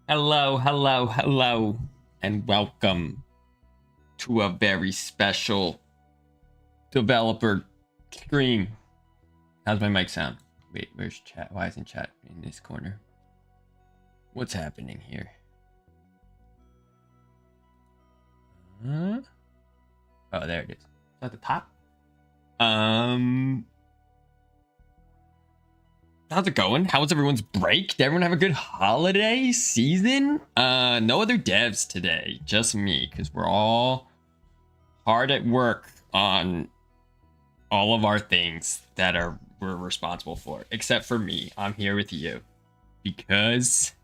Hello, hello, hello, and welcome to a very special developer stream. How's my mic sound? Wait, where's chat? Why isn't chat in this corner? What's happening here? Huh? Oh, there it is. At the top. How's it going? How was everyone's break? Did everyone have a good holiday season? No other devs today, just me, because we're all hard at work on all of our things that we're responsible for. Except for me. I'm here with you. Because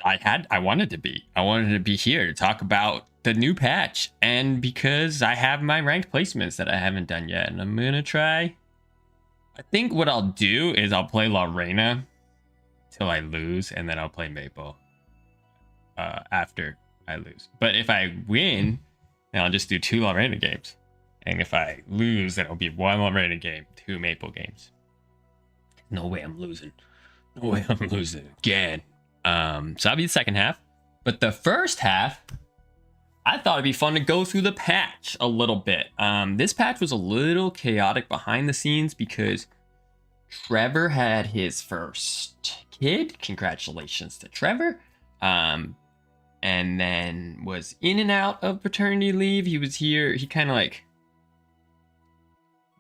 I wanted to be. I wanted to be here to talk about the new patch. And because I have my ranked placements that I haven't done yet. And I'm gonna try. I think what I'll do is I'll play Reina till I lose, and then I'll play Maple after I lose. But if I win, then I'll just do 2 Reina games. And if I lose, then it'll be 1 Reina game, 2 Maple games. No way I'm losing. No way I'm losing again. So that'll be the second half. But the first half, I thought it'd be fun to go through the patch a little bit. This patch was a little chaotic behind the scenes because Trevor had his first kid. Congratulations to Trevor. And then was in and out of paternity leave. He was here. He kind of like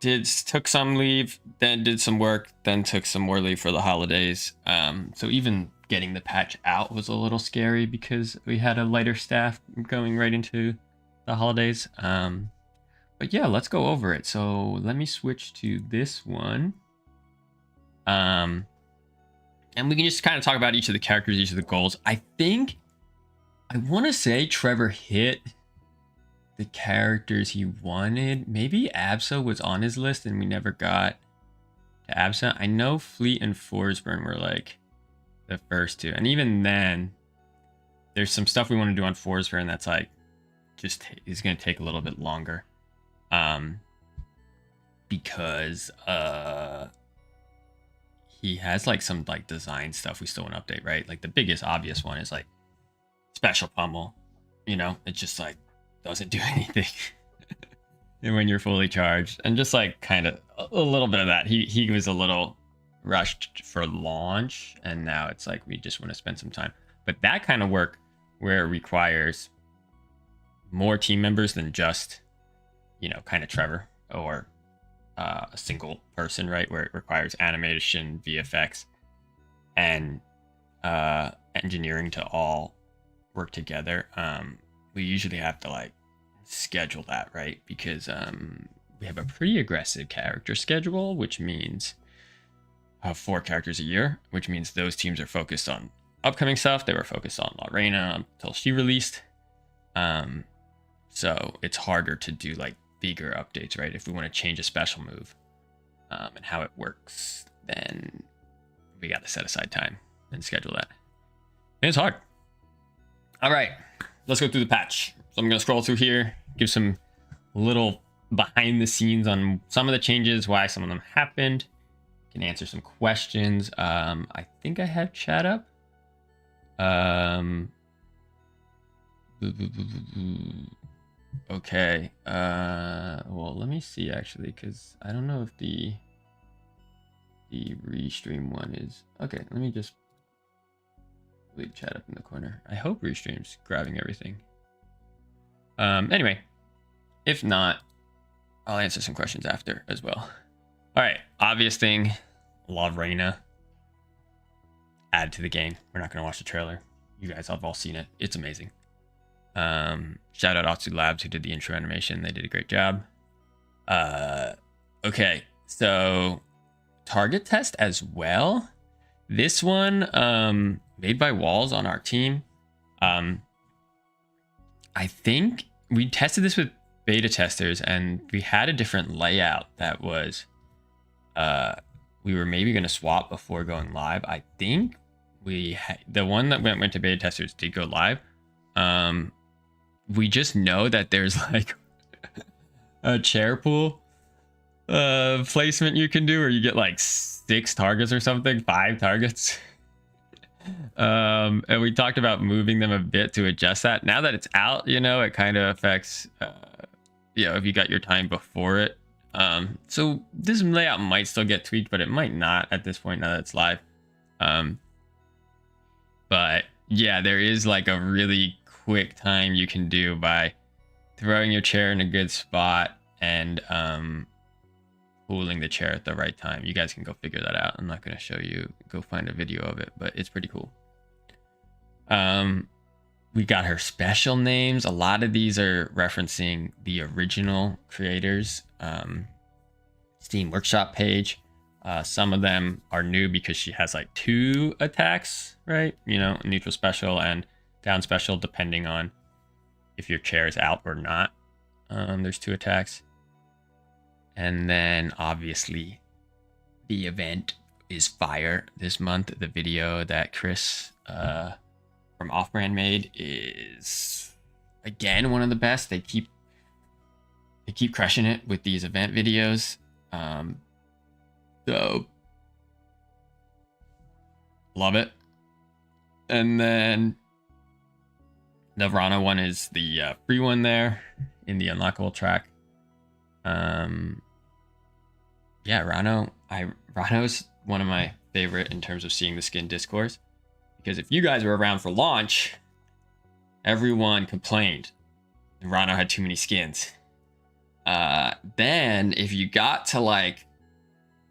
took some leave, then did some work, then took some more leave for the holidays. So even getting the patch out was a little scary because we had a lighter staff going right into the holidays. But yeah, let's go over it. So let me switch to this one. And we can just kind of talk about each of the characters, each of the goals. I want to say Trevor hit the characters he wanted. Maybe Absa was on his list and we never got to Absa. I know Fleet and Forsburn were like the first 2, and even then there's some stuff we want to do on Forsburn that's like just is going to take a little bit longer because he has like some like design stuff we still want to update, right? Like the biggest obvious one is like special pummel, it just like doesn't do anything and when you're fully charged, and just like kind of a little bit of that. He was a little rushed for launch, and now it's like we just want to spend some time. But that kind of work where it requires more team members than just kind of Trevor or a single person, right, where it requires animation, VFX, and engineering to all work together. We usually have to like schedule that, right, because we have a pretty aggressive character schedule, which means 4 characters a year, which means those teams are focused on upcoming stuff. They were focused on Reina until she released. So it's harder to do like bigger updates, right? If we want to change a special move and how it works, then we got to set aside time and schedule that. And it's hard. All right, let's go through the patch. So I'm going to scroll through here, give some little behind the scenes on some of the changes, why some of them happened. Can answer some questions. I think I have chat up. Okay. Well, let me see actually, because I don't know if the restream one is okay. Let me just leave chat up in the corner. I hope restream's grabbing everything. Anyway, if not, I'll answer some questions after as well. All right, obvious thing, love Reina. Add to the game. We're not gonna watch the trailer. You guys have all seen it. It's amazing. Shout out Otsu Labs who did the intro animation. They did a great job. Okay, so target test as well. This one, made by Walls on our team. I think we tested this with beta testers and we had a different layout that was we were maybe going to swap before going live. I think the one that went to beta testers did go live. We just know that there's like a chair pool placement you can do, where you get like 6 targets or something, 5 targets. And we talked about moving them a bit to adjust that. Now that it's out, you know, it kind of affects, you know, if you got your time before it. So this layout might still get tweaked, but it might not at this point now that it's live. But yeah, there is like a really quick time you can do by throwing your chair in a good spot and pulling the chair at the right time. You guys can go figure that out. I'm not going to show you. Go find a video of it, but it's pretty cool. We got her special names. A lot of these are referencing the original creators Steam Workshop page. Some of them are new because she has like 2 attacks, right? You know, neutral special and down special, depending on if your chair is out or not. There's 2 attacks. And then obviously the event is fire this month. The video that Chris from Off Brand made is again one of the best. They keep crushing it with these event videos. So love it. And then the Rana one is the free one there in the unlockable track. Yeah, Rano's one of my favorite in terms of seeing the skin discourse, because if you guys were around for launch, everyone complained Rano had too many skins. Then if you got to like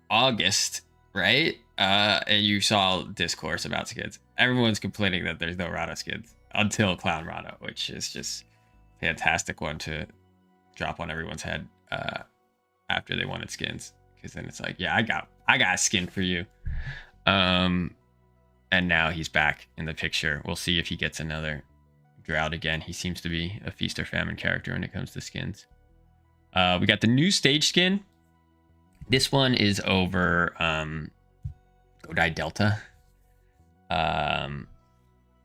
August, right, and you saw discourse about skins, everyone's complaining that there's no Rano skins until Clown Rano, which is just a fantastic one to drop on everyone's head after they wanted skins, because then it's like, yeah, I got a skin for you. And now he's back in the picture. We'll see if he gets another drought again. He seems to be a feast or famine character when it comes to skins. We got the new stage skin. This one is over Godai Delta.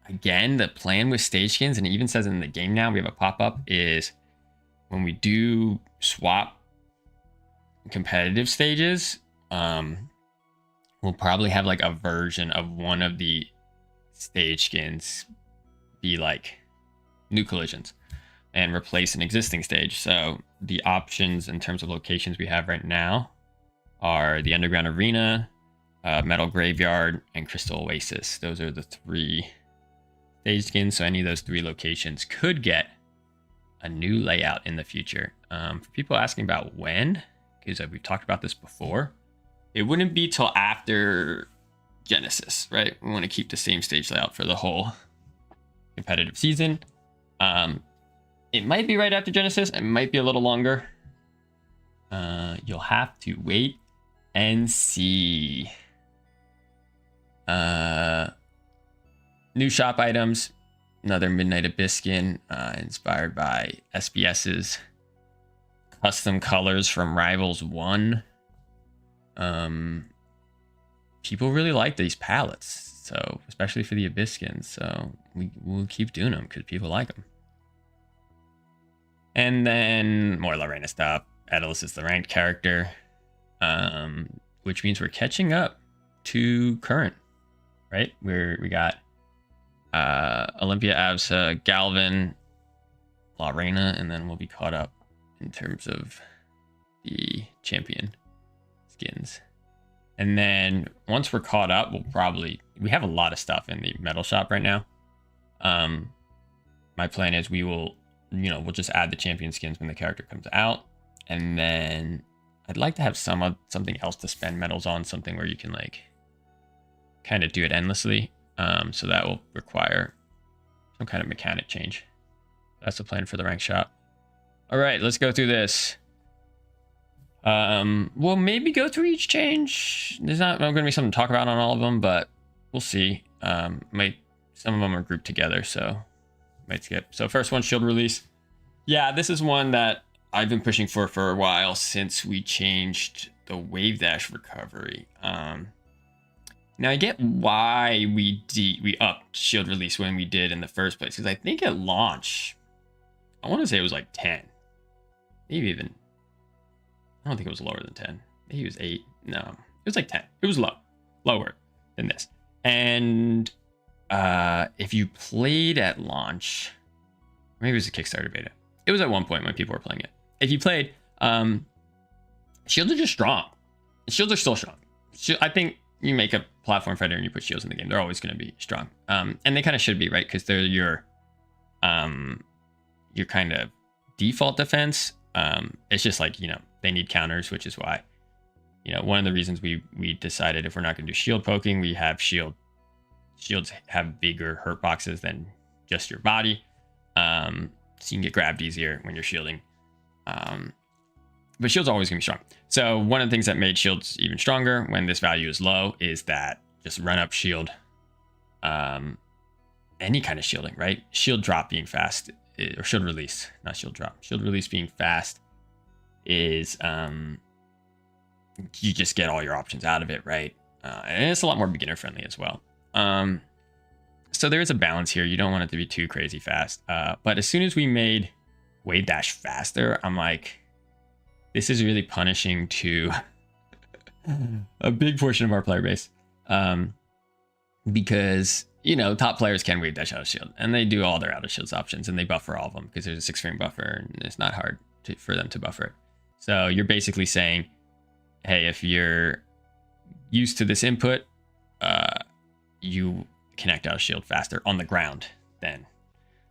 Again, the plan with stage skins, and it even says in the game now, we have a pop-up, is when we do swap competitive stages, we'll probably have like a version of one of the stage skins be like new collisions and replace an existing stage. So the options in terms of locations we have right now are the Underground Arena, Metal Graveyard, and Crystal Oasis. Those are the 3 stage skins. So any of those 3 locations could get a new layout in the future. For people asking about when, because we've talked about this before, it wouldn't be till after Genesis, right? We want to keep the same stage layout for the whole competitive season. It might be right after Genesis. It might be a little longer. You'll have to wait and see. New shop items. Another Midnight Abyss skin inspired by SBS's custom colors from Rivals 1. People really like these palettes, so especially for the Abyss skins. So we'll keep doing them because people like them. And then more La Reina stuff. Edalus is the ranked character, which means we're catching up to current, right? We got Olympia, Avsa, Galvin, La Reina, and then we'll be caught up in terms of the champion skins. And then once we're caught up, we have a lot of stuff in the metal shop right now. My plan is we'll just add the champion skins when the character comes out. And then I'd like to have something else to spend medals on, something where you can like kind of do it endlessly. So that will require some kind of mechanic change. That's the plan for the rank shop. All right, let's go through this. We'll maybe go through each change. There's not going to be something to talk about on all of them, but we'll see. Some of them are grouped together, so might skip. So first one, shield release. Yeah, this is one that I've been pushing for a while since we changed the wave dash recovery. Now I get why we upped shield release when we did in the first place, because I think at launch, I want to say it was like 10, maybe even. I don't think it was lower than 10. Maybe it was 8. No, it was like 10. It was lower than this. And if you played at launch, maybe it was a Kickstarter beta. It was at one point when people were playing it. If you played, shields are just strong. Shields are still strong. I think you make a platform fighter and you put shields in the game, they're always going to be strong. And they kind of should be, right? Because they're your kind of default defense. It's just like, they need counters, which is why, one of the reasons we decided if we're not going to do shield poking, we have shields have bigger hurt boxes than just your body. So you can get grabbed easier when you're shielding. But shields are always going to be strong. So one of the things that made shields even stronger when this value is low is that just run up shield, any kind of shielding, right? Shield drop being fast, or shield release, not shield drop. Shield release being fast is, you just get all your options out of it, right? And it's a lot more beginner friendly as well. So there is a balance here. You don't want it to be too crazy fast. But as soon as we made wave dash faster, I'm like, this is really punishing to a big portion of our player base. Because, top players can wave dash out of shield, and they do all their out of shields options, and they buffer all of them because there's a 6-frame buffer, and it's not hard for them to buffer it. So you're basically saying, hey, if you're used to this input, you connect out of shield faster on the ground than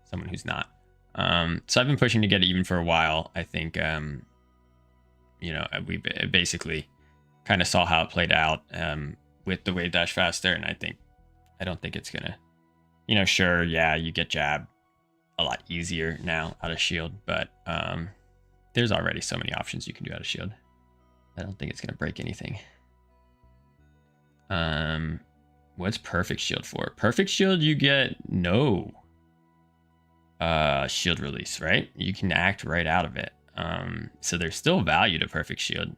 someone who's not. So I've been pushing to get it even for a while. I think, we basically kind of saw how it played out with the wave dash faster, and I don't think it's gonna, sure, yeah, you get jab a lot easier now out of shield, but there's already so many options you can do out of shield. I don't think it's gonna break anything. What's perfect shield for? Perfect shield, you get no shield release, right? You can act right out of it. So there's still value to perfect shield.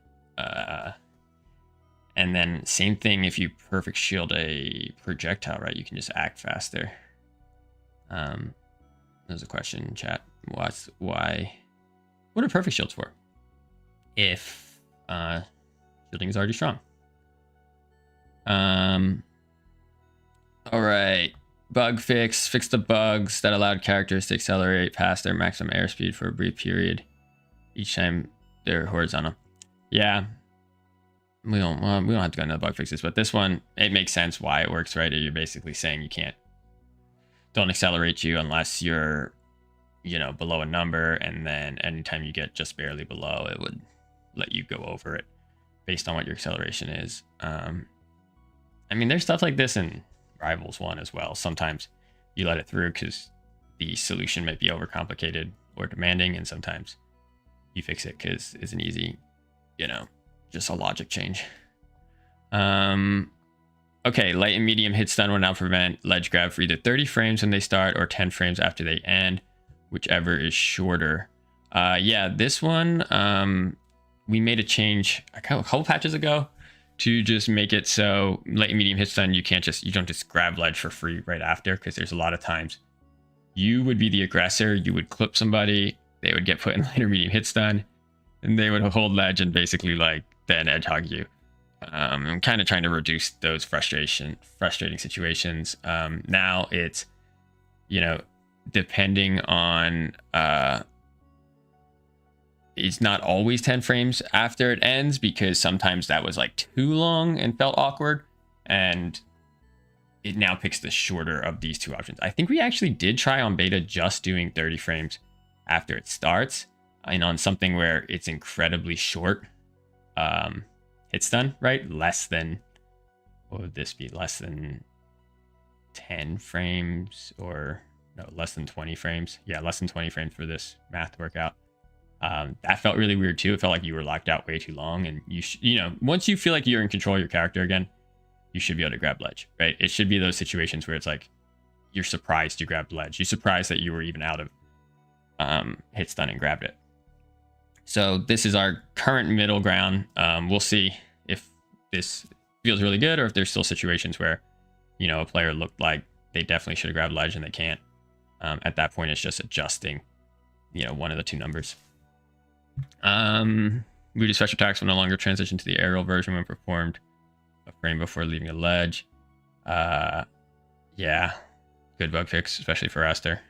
And then same thing if you perfect shield a projectile, right? You can just act faster. There's a question in chat. What are perfect shields for? If shielding is already strong. All right. Bug fix the bugs that allowed characters to accelerate past their maximum airspeed for a brief period each time they're horizontal. Yeah. We don't have to go into the bug fixes, but this one, it makes sense why it works, right? You're basically saying don't accelerate you unless you're, below a number, and then anytime you get just barely below, it would let you go over it based on what your acceleration is. There's stuff like this in Rivals 1 as well. Sometimes you let it through because the solution might be overcomplicated or demanding, and sometimes you fix it because it's an easy, just a logic change. Okay, light and medium hit stun will now prevent ledge grab for either 30 frames when they start or 10 frames after they end, whichever is shorter. Yeah, this one, we made a change a couple patches ago to just make it so light and medium hit stun, you don't just grab ledge for free right after, because there's a lot of times you would be the aggressor, you would clip somebody, they would get put in light or medium hit stun, and they would hold ledge and basically then edge hog you. I'm kind of trying to reduce those frustrating situations. Now it's, depending on, it's not always 10 frames after it ends, because sometimes that was too long and felt awkward, and it now picks the shorter of these two options. I think we actually did try on beta just doing 30 frames after it starts, and on something where it's incredibly short hit stun, right? Less than, what would this be? Less than 10 frames, or no, less than 20 frames. Yeah, less than 20 frames for this math to work out. That felt really weird too. It felt like you were locked out way too long, and once you feel like you're in control of your character again, you should be able to grab ledge, right? It should be those situations where it's you're surprised you grabbed ledge. You're surprised that you were even out of hit stun and grabbed it. So this is our current middle ground. We'll see if this feels really good, or if there's still situations where, a player looked like they definitely should have grabbed ledge and they can't. At that point, it's just adjusting, one of the two numbers. Wounded special attacks will no longer transition to the aerial version when performed a frame before leaving a ledge. Yeah, good bug fix, especially for Esther.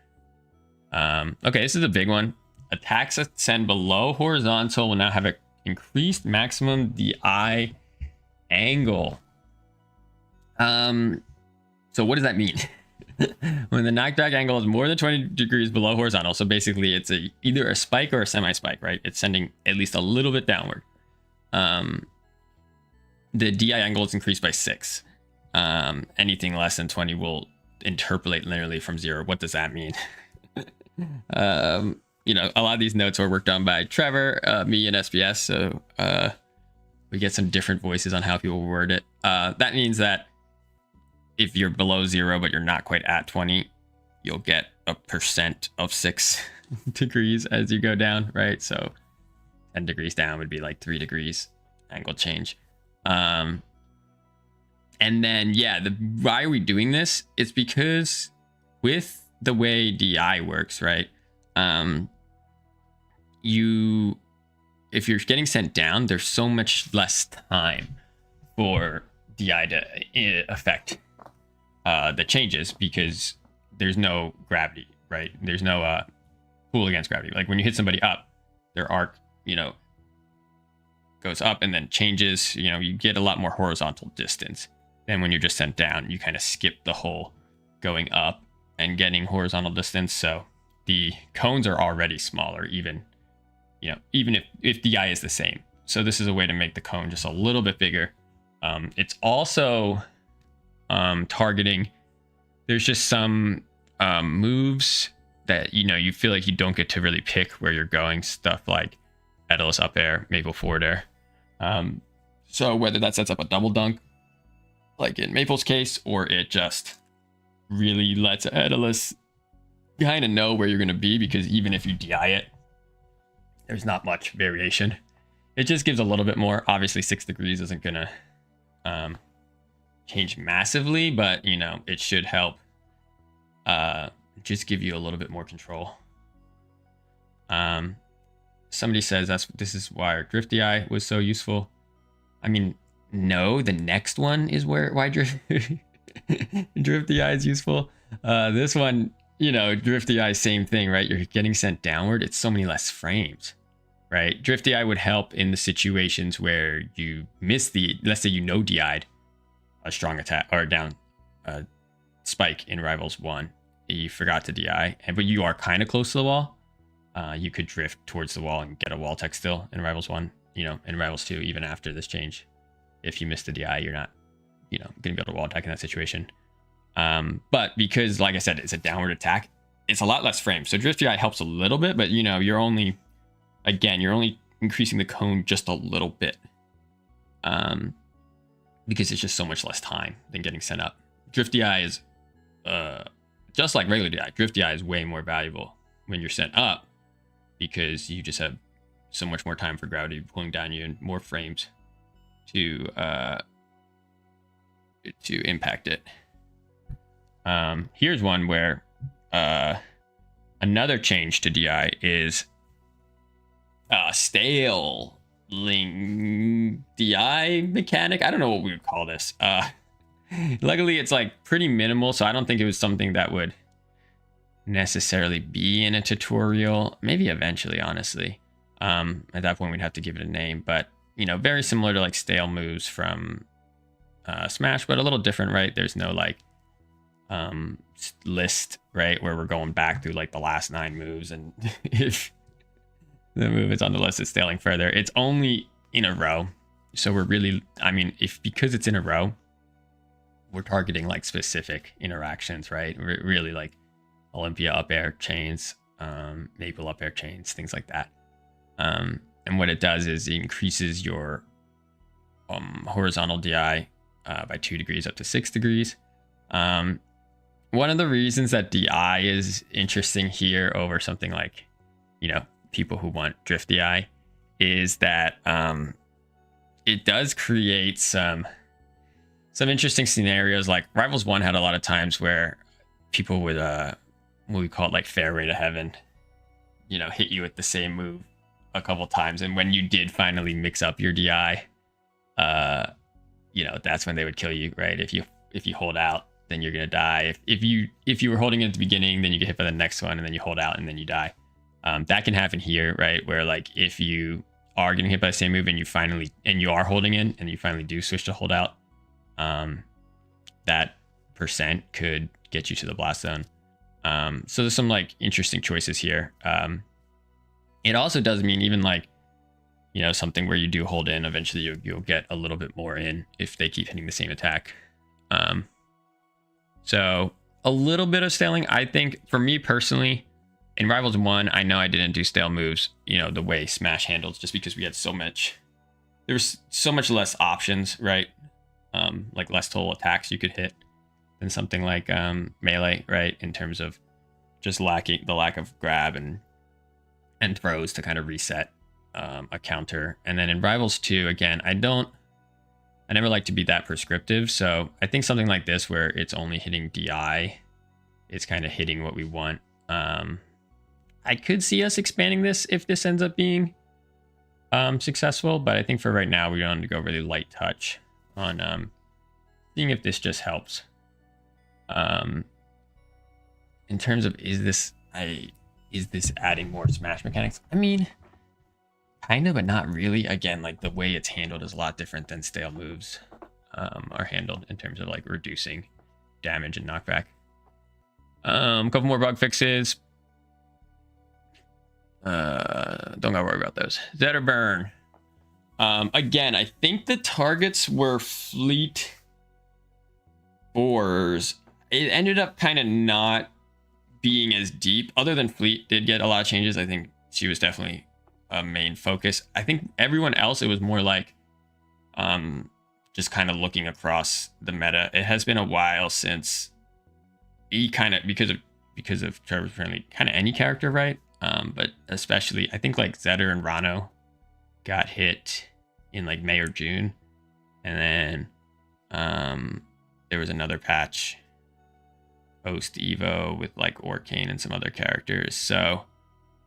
Okay, this is a big one. Attacks ascend below horizontal will now have an increased maximum DI angle. So what does that mean? When the knockback angle is more than 20 degrees below horizontal, so basically it's either a spike or a semi-spike, right? It's sending at least a little bit downward. The DI angle is increased by 6. Anything less than 20 will interpolate linearly from 0. What does that mean? You know, a lot of these notes were worked on by Trevor, me, and SBS, so we get some different voices on how people word it. That means that if you're below 0 but you're not quite at 20, you'll get a percent of 6 degrees as you go down, right? So 10 degrees down would be like 3 degrees angle change. And then, yeah, why are we doing this? It's because with the way DI works, right? If you're getting sent down, there's so much less time for DI to affect the changes because there's no gravity, right? There's no pull against gravity. Like when you hit somebody up, their arc, you know, goes up and then changes. You know, you get a lot more horizontal distance than when you're just sent down. You kind of skip the whole going up and getting horizontal distance. So the cones are already smaller, even if DI is the same. So this is a way to make the cone just a little bit bigger. It's also targeting. There's just some moves that you feel like you don't get to really pick where you're going. Stuff like Daedalus up air, Maple forward air. So whether that sets up a double dunk, like in Maple's case, or it just really lets Daedalus kind of know where you're going to be, because even if you DI it, there's not much variation. It just gives a little bit more. Obviously 6 degrees isn't going to change massively, but it should help just give you a little bit more control. Somebody says this is why our drift DI was so useful. I mean, no, the next one is why drift DI is useful. This one, drift DI, same thing, right? You're getting sent downward. It's so many less frames, right? Drift DI would help in the situations where you miss let's say DI'd a strong attack or down spike in Rivals 1. You forgot to DI, but you are kind of close to the wall. You could drift towards the wall and get a wall tech still in Rivals 1, in Rivals 2, even after this change. If you miss the DI, you're not, going to be able to wall attack in that situation. But because, like I said, it's a downward attack, it's a lot less frames. So drift DI helps a little bit, but you're only increasing the cone just a little bit. Because it's just so much less time than getting sent up. Drift DI is, just like regular DI, drift DI is way more valuable when you're sent up, because you just have so much more time for gravity pulling down you and more frames to impact it. Here's one where another change to DI is stale DI mechanic. I don't know what we would call this. Luckily, it's like pretty minimal, so I don't think it was something that would necessarily be in a tutorial. Maybe eventually, honestly. At that point, we'd have to give it a name, but very similar to like stale moves from Smash, but a little different, right? There's no like list, right, where we're going back through like the last 9 moves, and if the move is on the list, it's staling further. It's only in a row, so we're really, because it's in a row, we're targeting like specific interactions, right? Really like Olympia up air chains, Maple up air chains, things like that. And what it does is it increases your horizontal DI by 2 degrees up to 6 degrees. One of the reasons that DI is interesting here over something like, people who want drift DI is that it does create some interesting scenarios. Like Rivals 1 had a lot of times where people would, what we call it, like fairway to heaven, hit you with the same move a couple times, and when you did finally mix up your DI, that's when they would kill you, right? If you hold out then you're gonna die. If you were holding it at the beginning, then you get hit by the next one, and then you hold out, and then you die. That can happen here, right? Where like if you are getting hit by the same move and you are holding in and you finally do switch to hold out, that percent could get you to the blast zone. So there's some like interesting choices here. It also does mean even like, you know, something where you do hold in, eventually you'll get a little bit more in if they keep hitting the same attack. So a little bit of staling. I think for me personally, in Rivals 1, I know I didn't do stale moves, you know, the way Smash handles, just because we had there's so much less options, right? Like less total attacks you could hit than something like Melee, right? In terms of just lack of grab and throws to kind of reset a counter. And then in Rivals 2, again, I never like to be that prescriptive. So I think something like this, where it's only hitting DI, is kind of hitting what we want. I could see us expanding this if this ends up being successful, but I think for right now, we want to go really light touch on seeing if this just helps. In terms of is this adding more Smash mechanics? I mean, kind of, but not really. Again, like the way it's handled is a lot different than stale moves are handled in terms of like reducing damage and knockback. A couple more bug fixes. Don't gotta worry about those. Zetter burn. Again, I think the targets were Fleet 4s. It ended up kind of not being as deep. Other than Fleet did get a lot of changes. I think she was definitely a main focus. I think everyone else, it was more like just kind of looking across the meta. It has been a while since because of Trevor's apparently kind of any character, right? But especially I think like Zetter and Rano got hit in like May or June, and then there was another patch post Evo with like Orcane and some other characters. So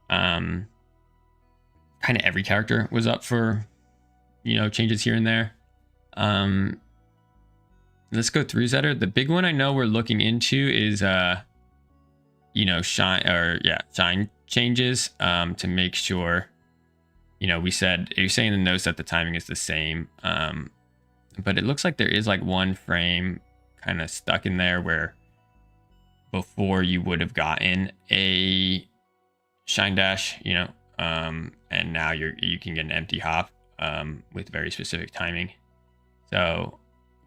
kind of every character was up for, you know, changes here and there. Let's go through Zetter. The big one I know we're looking into is you know, shine changes to make sure, you know, you're saying in the notes that the timing is the same, but it looks like there is like one frame kind of stuck in there where before you would have gotten a shine dash, you know, and now you can get an empty hop with very specific timing. So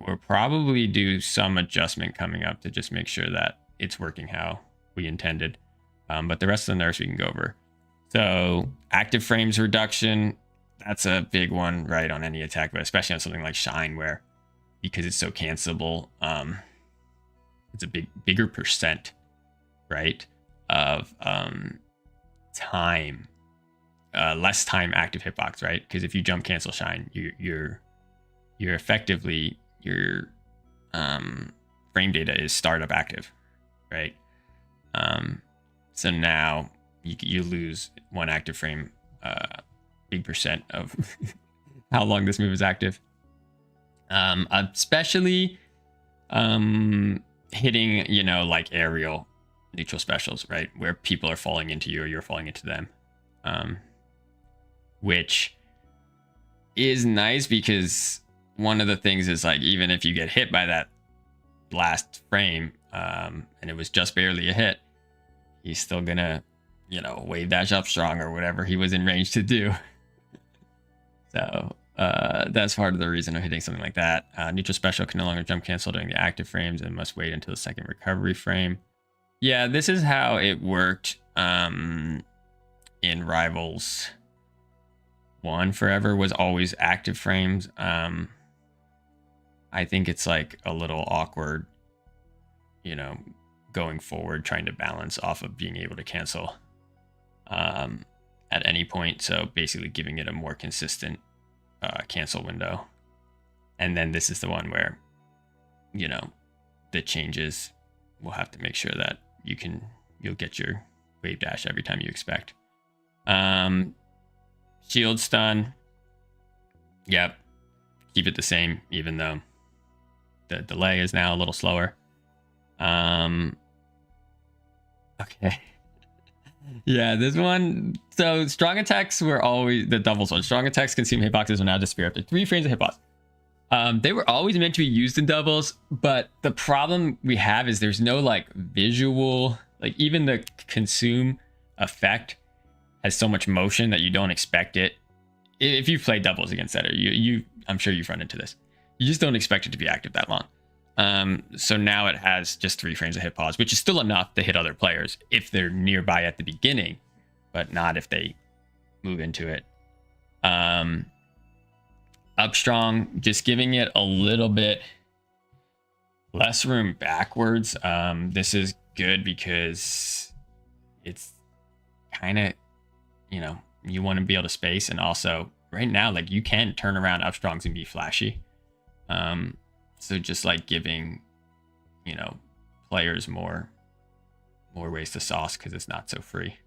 we'll probably do some adjustment coming up to just make sure that it's working how we intended. But the rest of the nerfs we can go over. So active frames reduction, that's a big one, right, on any attack, but especially on something like Shine, where because it's so cancelable, it's a bigger percent, right, of time, less time active hitbox, right? Because if you jump cancel Shine, you're effectively your frame data is startup active, right? So now you lose one active frame, big percent of how long this move is active. Especially hitting, you know, like aerial neutral specials, right? Where people are falling into you or you're falling into them. Which is nice because one of the things is like, even if you get hit by that last frame, and it was just barely a hit, he's still gonna, you know, wave dash up strong or whatever he was in range to do. So that's part of the reason of hitting something like that. Neutral special can no longer jump cancel during the active frames and must wait until the second recovery frame. Yeah, this is how it worked in Rivals 1 forever, was always active frames. I think it's like a little awkward, you know, going forward, trying to balance off of being able to cancel at any point. So basically giving it a more consistent cancel window. And then this is the one where, you know, the changes will have to make sure that you'll get your wave dash every time you expect. Shield stun. Yep. Keep it the same, even though the delay is now a little slower. Okay. Yeah, this one. So strong attacks were always the doubles one. Strong attacks consume hitboxes will now disappear after 3 frames of hitbox. They were always meant to be used in doubles, but the problem we have is there's no like visual, like even the consume effect has so much motion that you don't expect it. If you've played doubles against that, or I'm sure you've run into this. You just don't expect it to be active that long. So now it has just 3 frames of hit pause, which is still enough to hit other players if they're nearby at the beginning, but not if they move into it. Up strong, just giving it a little bit less room backwards. This is good because it's kind of, you know, you want to be able to space, and also right now, like you can turn around up strongs and be flashy. So just like giving, you know, players more ways to sauce because it's not so free.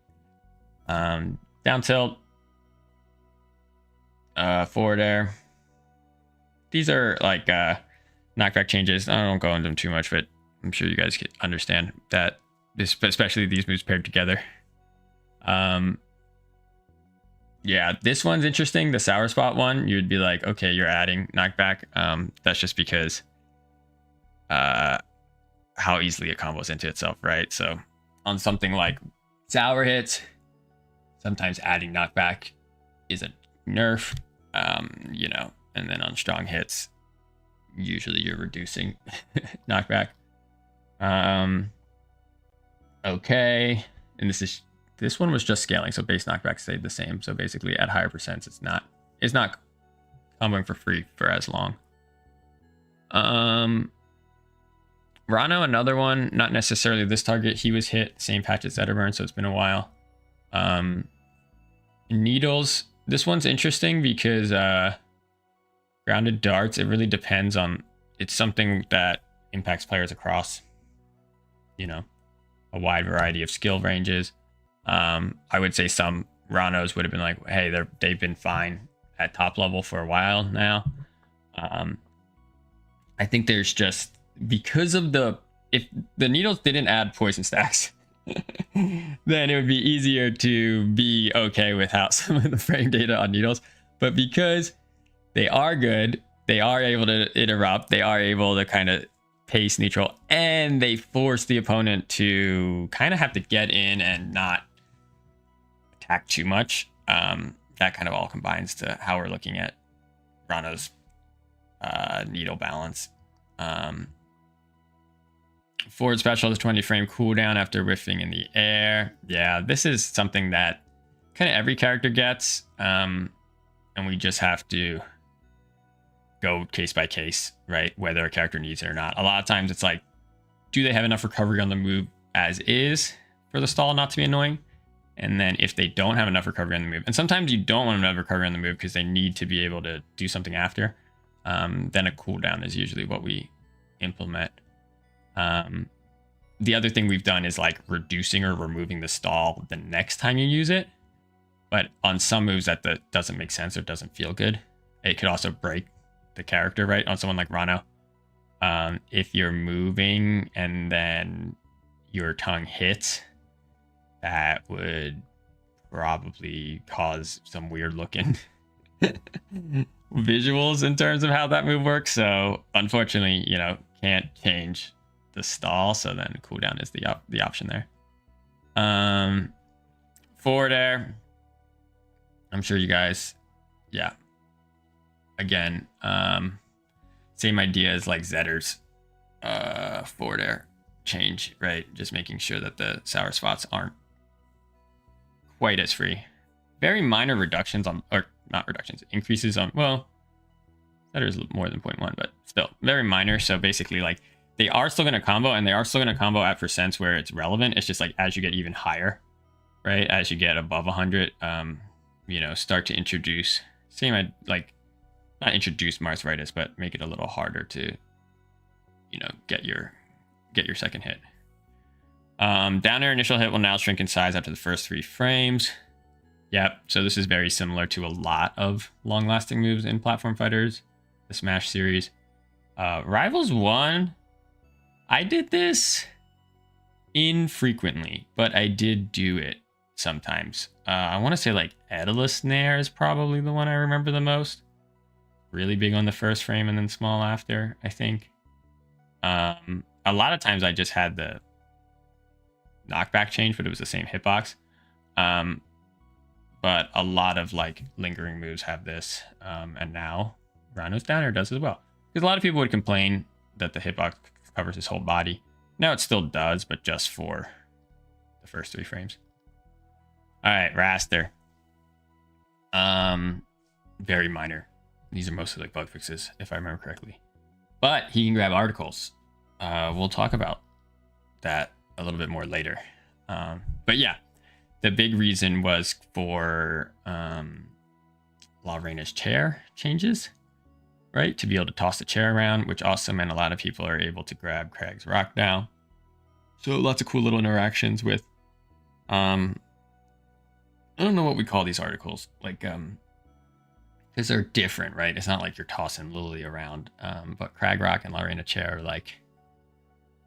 Down tilt, forward air. These are like knockback changes. I don't go into them too much, but I'm sure you guys can understand that, especially these moves paired together. Yeah, this one's interesting. The sour spot one, you'd be like, okay, you're adding knockback. That's just because how easily it combos into itself, right? So on something like sour hits, sometimes adding knockback is a nerf, you know, and then on strong hits, usually you're reducing knockback. Okay, and this one was just scaling, so base knockback stayed the same. So basically, at higher percents, it's not comboing for free for as long. Rano, another one, not necessarily this target. He was hit same patch as Zetterburn, so it's been a while. Needles, this one's interesting because grounded darts, it really depends on, it's something that impacts players across, you know, a wide variety of skill ranges. I would say some Ranos would have been like, hey, they've been fine at top level for a while now. I think there's just, because of if the needles didn't add poison stacks, then it would be easier to be okay without some of the frame data on needles. But because they are good, they are able to interrupt, they are able to kind of pace neutral, and they force the opponent to kind of have to get in and not attack too much. That kind of all combines to how we're looking at Rano's needle balance. Forward special is 20 frame cooldown after whiffing in the air. Yeah, this is something that kind of every character gets, and we just have to go case by case, right? Whether a character needs it or not. A lot of times it's like, do they have enough recovery on the move as is for the stall not to be annoying? And then if they don't have enough recovery on the move, and sometimes you don't want them to have recovery on the move because they need to be able to do something after, then a cooldown is usually what we implement. The other thing we've done is like reducing or removing the stall the next time you use it. But on some moves that doesn't make sense or doesn't feel good, it could also break the character, right? On someone like Rano, if you're moving and then your tongue hits, that would probably cause some weird looking visuals in terms of how that move works. So unfortunately, you know, can't change the stall. So then cooldown is the option there. Forward air, I'm sure you guys, yeah. Again, same idea as like Zetter's forward air change, right? Just making sure that the sour spots aren't quite as free. Very minor reductions on, or not reductions, increases on, well, Zetter's more than 0.1, but still very minor. So basically like they are still going to combo, and they are still going to combo at percents where it's relevant. It's just like as you get even higher, right? As you get above 100, you know, start to introduce, same like, not introduce Marthritis, but make it a little harder to, you know, get your second hit. Down air initial hit will now shrink in size after the first 3 frames. Yep, so this is very similar to a lot of long-lasting moves in platform fighters, the Smash series. Rivals 1, I did this infrequently, but I did do it sometimes. I want to say like Edala Snare is probably the one I remember the most. Really big on the first frame and then small after, I think. A lot of times I just had the knockback change, but it was the same hitbox. But a lot of like lingering moves have this, and now Rhino's Downer does as well. Because a lot of people would complain that the hitbox covers his whole body. Now it still does, but just for the first 3 frames. All right, Raster. Very minor. These are mostly like bug fixes, if I remember correctly. But he can grab articles. We'll talk about that a little bit more later. But yeah, the big reason was for La Reina's chair changes, right? To be able to toss the chair around, which also meant a lot of people are able to grab Craig's rock now. So lots of cool little interactions with, I don't know what we call these articles, like, because they're different, right? It's not like you're tossing Lily around, but Crag Rock and La Reina chair are like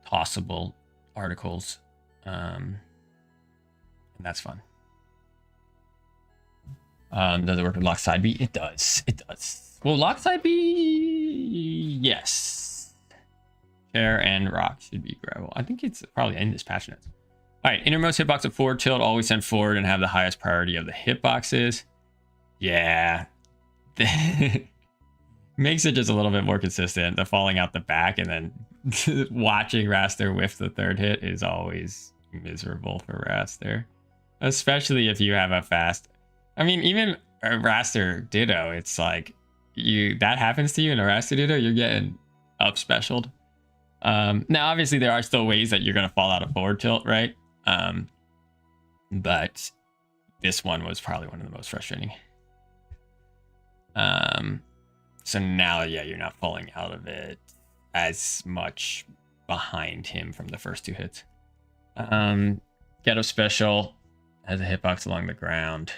tossable articles, and that's fun. Does it work with lock side B? It does. It does. Well, lock side B, yes. Chair and rock should be grabbable. I think it's probably in this patch notes. All right, innermost hitbox of forward tilt, always send forward and have the highest priority of the hitboxes. Yeah. Makes it just a little bit more consistent. The falling out the back and then watching Raster whiff the third hit is always miserable for Raster. Especially if you have a fast... I mean, even a Raster Ditto, it's like, that happens to you in a Raster Ditto, you're getting up specialed. Now, obviously, there are still ways that you're going to fall out of forward tilt, right? But this one was probably one of the most frustrating. So now, yeah, you're not falling out of it as much behind him from the first 2 hits. Ghetto Special has a hitbox along the ground.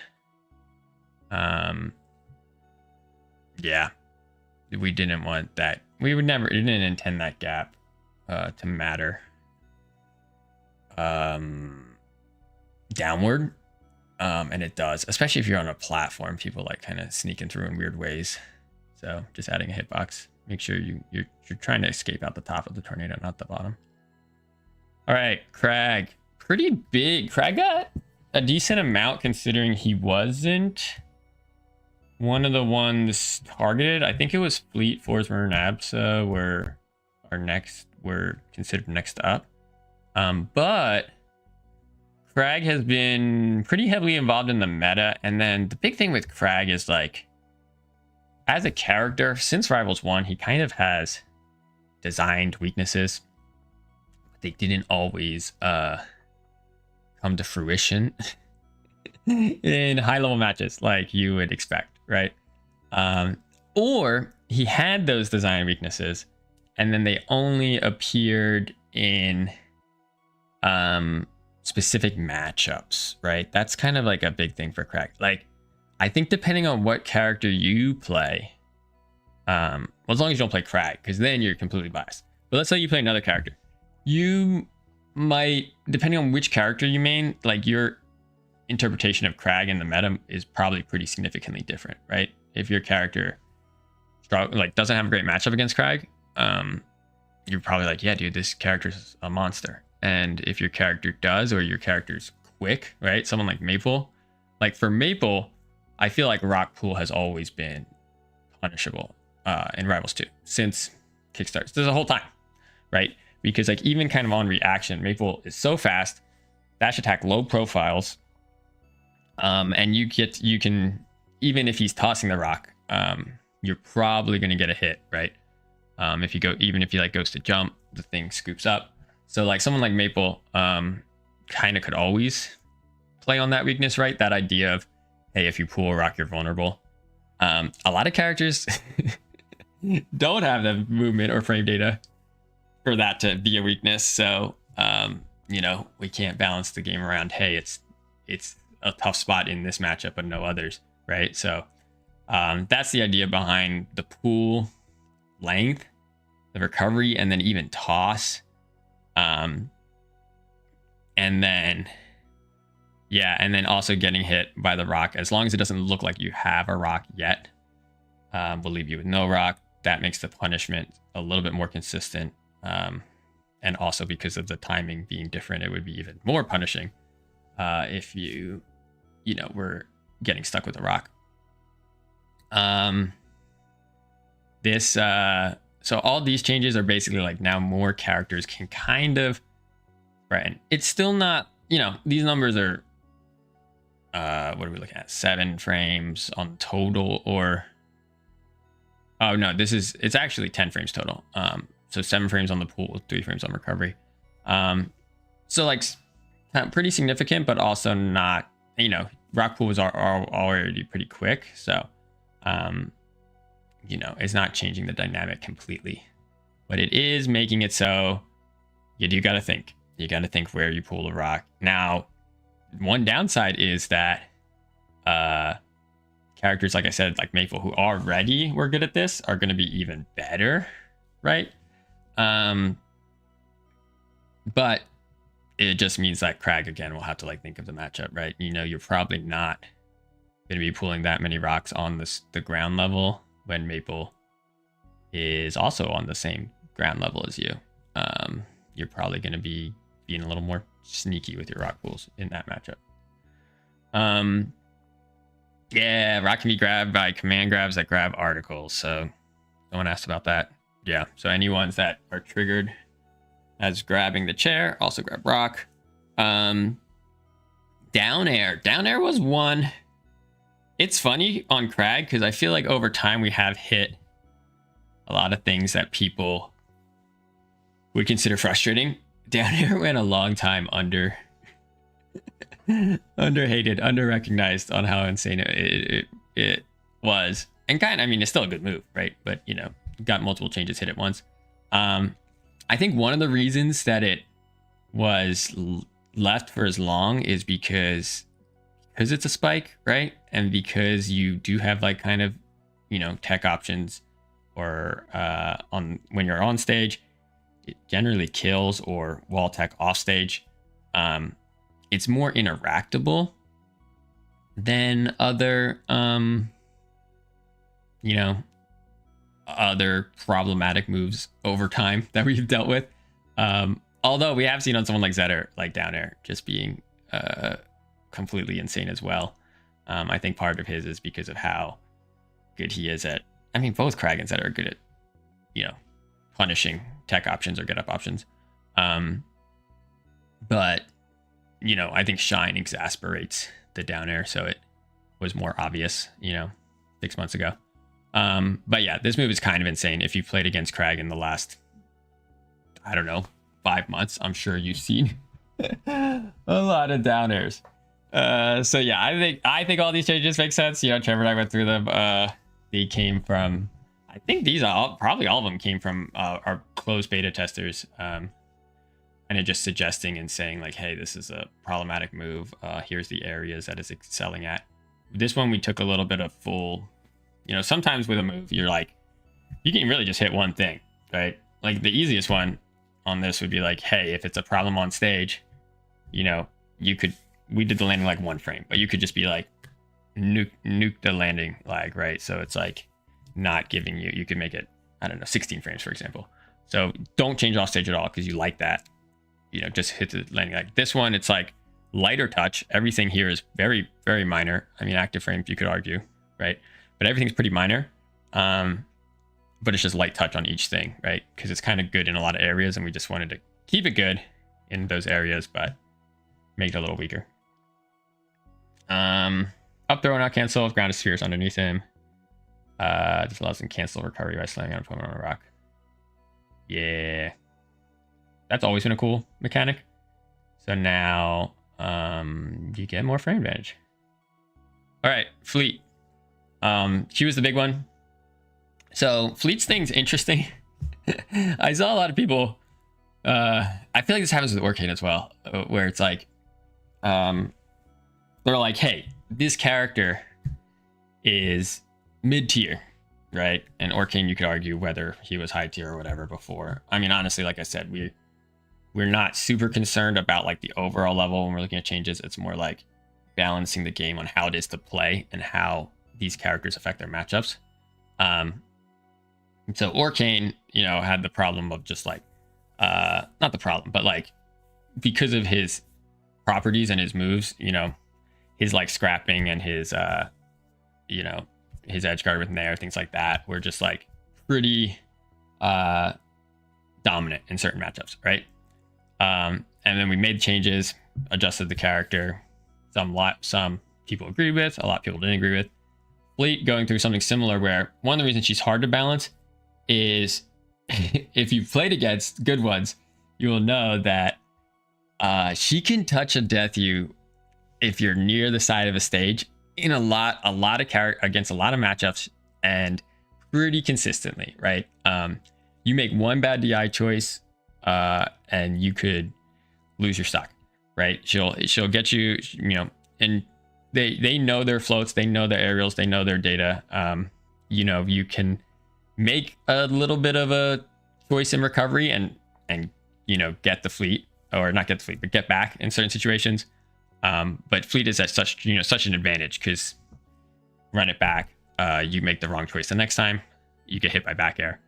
Yeah, we didn't want that. We would never, it didn't intend that gap to matter downward. And it does, especially if you're on a platform, people like kind of sneaking through in weird ways. So just adding a hitbox, make sure you're trying to escape out the top of the tornado, not the bottom. All right, Crag, pretty big. Crag got a decent amount considering he wasn't one of the ones targeted. I think it was Fleet, Forsmer, and Absa were considered next up. But Crag has been pretty heavily involved in the meta. And then the big thing with Crag is like, as a character, since Rivals 1, he kind of has designed weaknesses. They didn't always come to fruition in high-level matches like you would expect, right? Or he had those design weaknesses, and then they only appeared in specific matchups, right? That's kind of like a big thing for Crag. Like, I think depending on what character you play, well, as long as you don't play Crag, because then you're completely biased. But let's say you play another character. You might, depending on which character you main, like your interpretation of Crag in the meta is probably pretty significantly different, right? If your character doesn't have a great matchup against Crag, you're probably like, yeah, dude, this character's a monster. And if your character does, or your character's quick, right? Someone like Maple, like for Maple, I feel like Rock Pool has always been punishable in Rivals 2 since Kickstarts. There's a whole time, right? Because like even kind of on reaction, Maple is so fast, dash attack low profiles, and you can, even if he's tossing the rock, you're probably going to get a hit, right? Even if he like goes to jump, the thing scoops up. So like someone like Maple kind of could always play on that weakness, right? That idea of, hey, if you pull a rock, you're vulnerable. A lot of characters don't have the movement or frame data for that to be a weakness. So, we can't balance the game around, hey, it's a tough spot in this matchup, but no others, right? So that's the idea behind the pool length, the recovery, and then even toss. And then, yeah, and then also getting hit by the rock, as long as it doesn't look like you have a rock yet, will leave you with no rock. That makes the punishment a little bit more consistent. And also because of the timing being different, it would be even more punishing if you were getting stuck with a rock. So all these changes are basically like now more characters can kind of threaten. It's still not, these numbers are, what are we looking at? 7 frames on total, or, oh no, it's actually 10 frames total. So 7 frames on the pool, 3 frames on recovery. So like pretty significant, but also not, rock pools are already pretty quick. So, it's not changing the dynamic completely, but it is making it so you do got to think. You got to think where you pull the rock. Now, one downside is that characters, like I said, like Maple, who already were good at this, are going to be even better, right? But it just means that Crag, again, will have to like think of the matchup, right? You're probably not going to be pulling that many rocks on the ground level when Maple is also on the same ground level as you. You're probably going to be being a little more sneaky with your rock pools in that matchup. Yeah, rock can be grabbed by command grabs that grab articles. So someone asked about that. Yeah, so any ones that are triggered as grabbing the chair also grab rock. Down air was one. It's funny on Crag because I feel like over time we have hit a lot of things that people would consider frustrating. Down air went a long time under hated, under recognized on how insane it was. And it's still a good move, right? But got multiple changes hit at once. I think one of the reasons that it was left for as long is because it's a spike, right? And because you do have like kind of, tech options, or when you're on stage, it generally kills, or wall tech off stage. It's more interactable than other, other problematic moves over time that we've dealt with. Although we have seen on someone like Zetter, like down air, just being completely insane as well. I think part of his is because of how good he is at, both Crag and Zetter are good at, punishing tech options or get up options. But, I think Shine exasperates the down air, so it was more obvious, 6 months ago. But yeah, this move is kind of insane. If you played against Crag in the last, 5 months, I'm sure you've seen a lot of down airs. So yeah, I think all these changes make sense. Trevor and I went through them. They came from, I think probably all of them came from our closed beta testers. And it just suggesting and saying like, hey, this is a problematic move. Here's the areas that it's excelling at. This one, we took a little bit of full, sometimes with a move, you're like, you can really just hit one thing, right? Like the easiest one on this would be like, hey, if it's a problem on stage, we did the landing like 1 frame, but you could just be like, nuke the landing lag, right? So it's like not giving you could make it, 16 frames, for example. So don't change off stage at all because you like that. Just hit the landing lag. This one, it's like lighter touch. Everything here is very, very minor. Active frames, you could argue, right? But everything's pretty minor. But it's just light touch on each thing, right? Because it's kind of good in a lot of areas, and we just wanted to keep it good in those areas, but make it a little weaker. Up throw, not cancel if grounded spheres underneath him. Just allows him cancel recovery by slamming an opponent on a rock. Yeah. That's always been a cool mechanic. So now you get more frame advantage. All right, Fleet. She was the big one. So Fleet's thing's interesting. I saw a lot of people. I feel like this happens with Orcane as well, where it's like, they're like, hey, this character is mid-tier, right? And Orcane, you could argue whether he was high tier or whatever before. Honestly, like I said, we're not super concerned about like the overall level when we're looking at changes. It's more like balancing the game on how it is to play and how these characters affect their matchups. So Orcane, you know, had the problem of just like, not the problem, but like because of his properties and his moves, you know, his like scrapping and his, you know, his edge guard with Nair, things like that, were just like pretty dominant in certain matchups, right? And then we made changes, adjusted the character. Some people agreed with, a lot of people didn't agree with. Fleet going through something similar where one of the reasons she's hard to balance is if you've played against good ones, you will know that she can touch and death you if you're near the side of a stage in a lot of character against a lot of matchups and pretty consistently, right? You make one bad DI choice and you could lose your stock, right? She'll get you, you know, and they know their floats, they know their aerials, they know their data. You know, you can make a little bit of a choice in recovery and you know, get the fleet, or not get the fleet, but get back in certain situations. But fleet is at such, you know, such an advantage because run it back, you make the wrong choice the next time, you get hit by back air,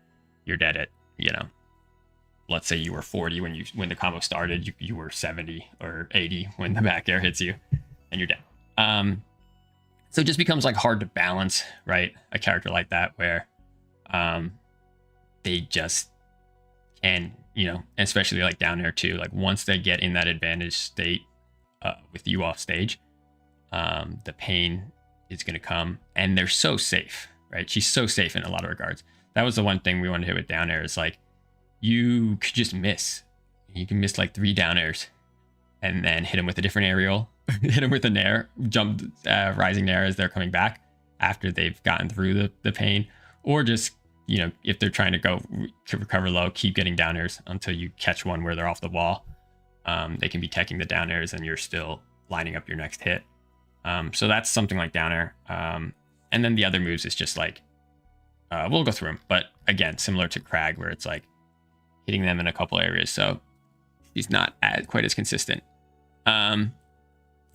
you're dead at, you know, let's say you were 40 when the combo started, you were 70 or 80 when the back air hits you, and you're dead. So it just becomes like hard to balance, right? A character like that where they just can, you know, especially like down air too, like once they get in that advantage state with you off stage, the pain is going to come, and they're so safe, right? She's so safe in a lot of regards. That was the one thing we wanted to hit with down air, is like you could just miss. You can miss like 3 down airs and then hit them with a different aerial, hit them with a nair, jump rising nair as they're coming back after they've gotten through the pain, or just, you know, if they're trying to go to recover low, keep getting down airs until you catch one where they're off the wall. They can be teching the down airs and you're still lining up your next hit. So that's something like down air. And then the other moves is just like, we'll go through them, but again, similar to Crag, where it's like hitting them in a couple areas. So he's not quite as consistent. And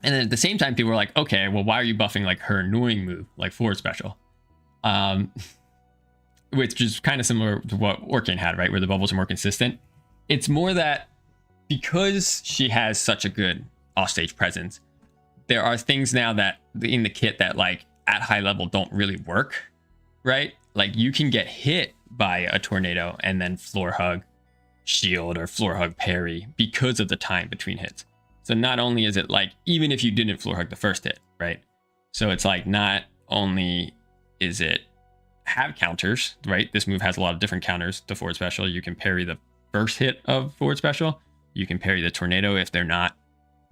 then at the same time, people were like, okay, well, why are you buffing like her annoying move, like forward special? Which is kind of similar to what Orcane had, right? Where the bubbles are more consistent. It's more that because she has such a good offstage presence, there are things now that in the kit that like at high level don't really work, right? Like you can get hit by a tornado and then floor hug shield or floor hug parry because of the time between hits. So not only is it like, even if you didn't floor hug the first hit, right? So it's like, not only is it have counters, right? This move has a lot of different counters to forward special. You can parry the first hit of forward special. You can parry the tornado if they're not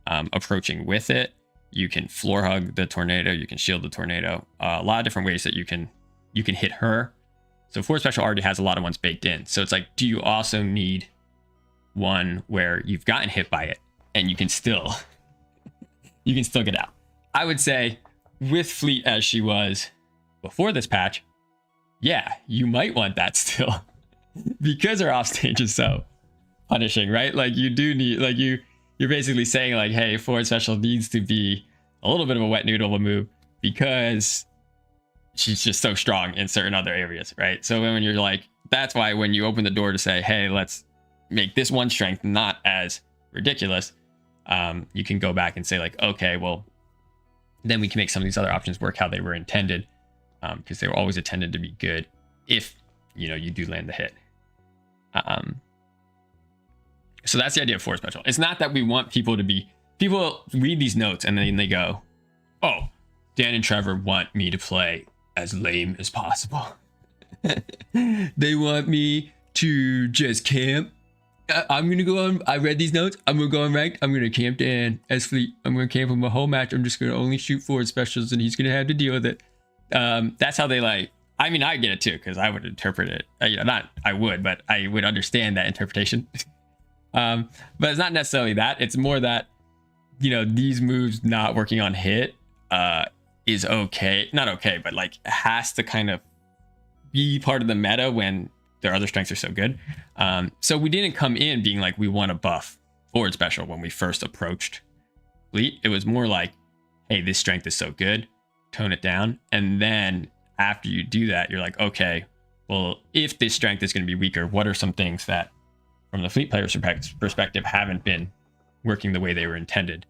approaching with it. You can floor hug the tornado. You can shield the tornado. A lot of different ways that you can hit her. So forward special already has a lot of ones baked in. So it's like, do you also need one where you've gotten hit by it and you can still get out? I would say with Fleet as she was before this patch, yeah, you might want that still because her offstage is so punishing, right? Like you do need, like you're basically saying like, hey, forward special needs to be a little bit of a wet noodle of a move because she's just so strong in certain other areas, right? So when you're like, that's why when you open the door to say, hey, let's make this one strength not as ridiculous, you can go back and say like, okay, well, then we can make some of these other options work how they were intended, because they were always intended to be good if, you know, you do land the hit. So that's the idea of forward special. It's not that we want people read these notes and then they go, oh, Dan and Trevor want me to play as lame as possible. They want me to just camp. I'm going to go on. I read these notes. I'm going to go on ranked. I'm going to camp Dan as Fleet. I'm going to camp him a whole match. I'm just going to only shoot forward specials and he's going to have to deal with it. That's how they like. I mean, I get it too, because I would interpret it. But I would understand that interpretation. But it's not necessarily that. It's more that, you know, these moves not working on hit is okay. Not okay, but like has to kind of be part of the meta when their other strengths are so good. So we didn't come in being like, we want to buff forward special when we first approached Fleet. It was more like, hey, this strength is so good, tone it down. And then after you do that, you're like, okay, well, if this strength is going to be weaker, what are some things that from the Fleet player's perspective haven't been working the way they were intended?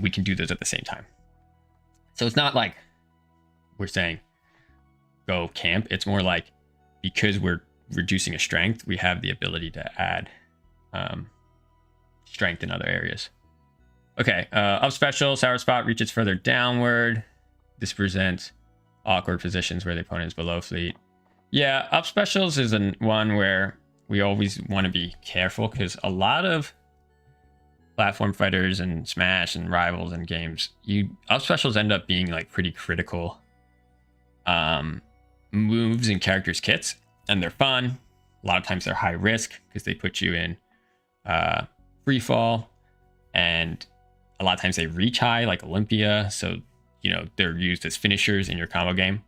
We can do those at the same time. So it's not like we're saying go camp. It's more like, because we're reducing a strength, we have the ability to add strength in other areas. Okay, up special, sour spot reaches further downward. This presents awkward positions where the opponent is below Fleet. Yeah, up specials is one where we always want to be careful, because a lot of platform fighters and Smash and Rivals and games, up specials end up being like pretty critical moves in characters' kits, and they're fun. A lot of times they're high risk because they put you in free fall, and a lot of times they reach high, like Olympia, so they're used as finishers in your combo game.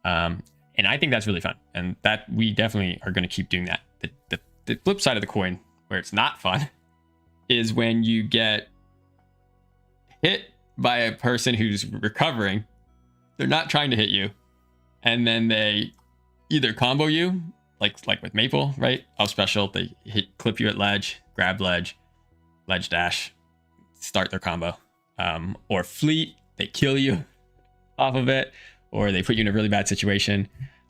And I think that's really fun, and that we definitely are going to keep doing that. The flip side of the coin, where it's not fun, is when you get hit by a person who's recovering. They're not trying to hit you, and then they either combo you, like with Maple, right? Up special, they clip you at ledge, grab ledge dash, start their combo. Or Fleet, they kill you off of it, or they put you in a really bad situation.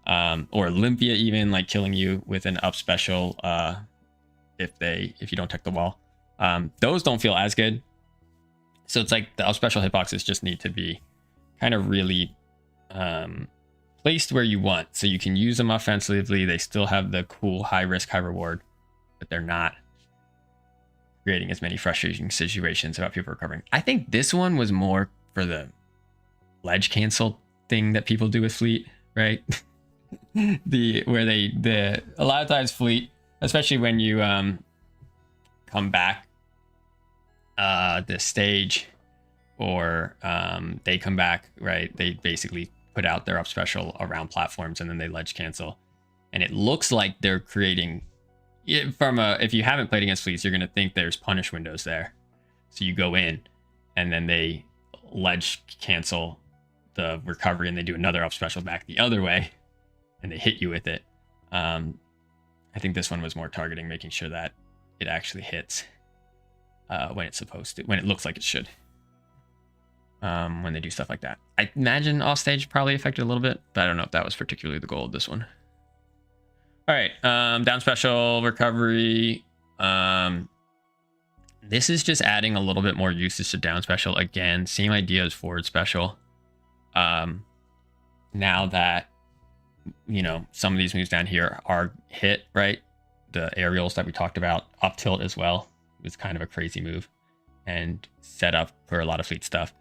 Or Olympia even, like killing you with an up special if you don't tech the wall. Those don't feel as good. So it's like the up special hitboxes just need to be kind of really placed where you want, so you can use them offensively. They still have the cool high risk, high reward, but they're not creating as many frustrating situations about people recovering. I think this one was more for the ledge cancel thing that people do with Fleet, right? A lot of times Fleet, especially when you come back the stage, or they come back, right? They basically put out their up special around platforms, and then they ledge cancel, and it looks like they're creating if you haven't played against Fleets, you're going to think there's punish windows there. So you go in, and then they ledge cancel the recovery, and they do another up special back the other way, and they hit you with it. I think this one was more targeting, making sure that it actually hits when it's supposed to, when it looks like it should. When they do stuff like that, I imagine off stage probably affected a little bit, but I don't know if that was particularly the goal of this one. All right, down special recovery. This is just adding a little bit more usage to down special. Again, same idea as forward special. Now that some of these moves down here are hit, right? The aerials that we talked about, up tilt as well, was kind of a crazy move and set up for a lot of Fleet stuff.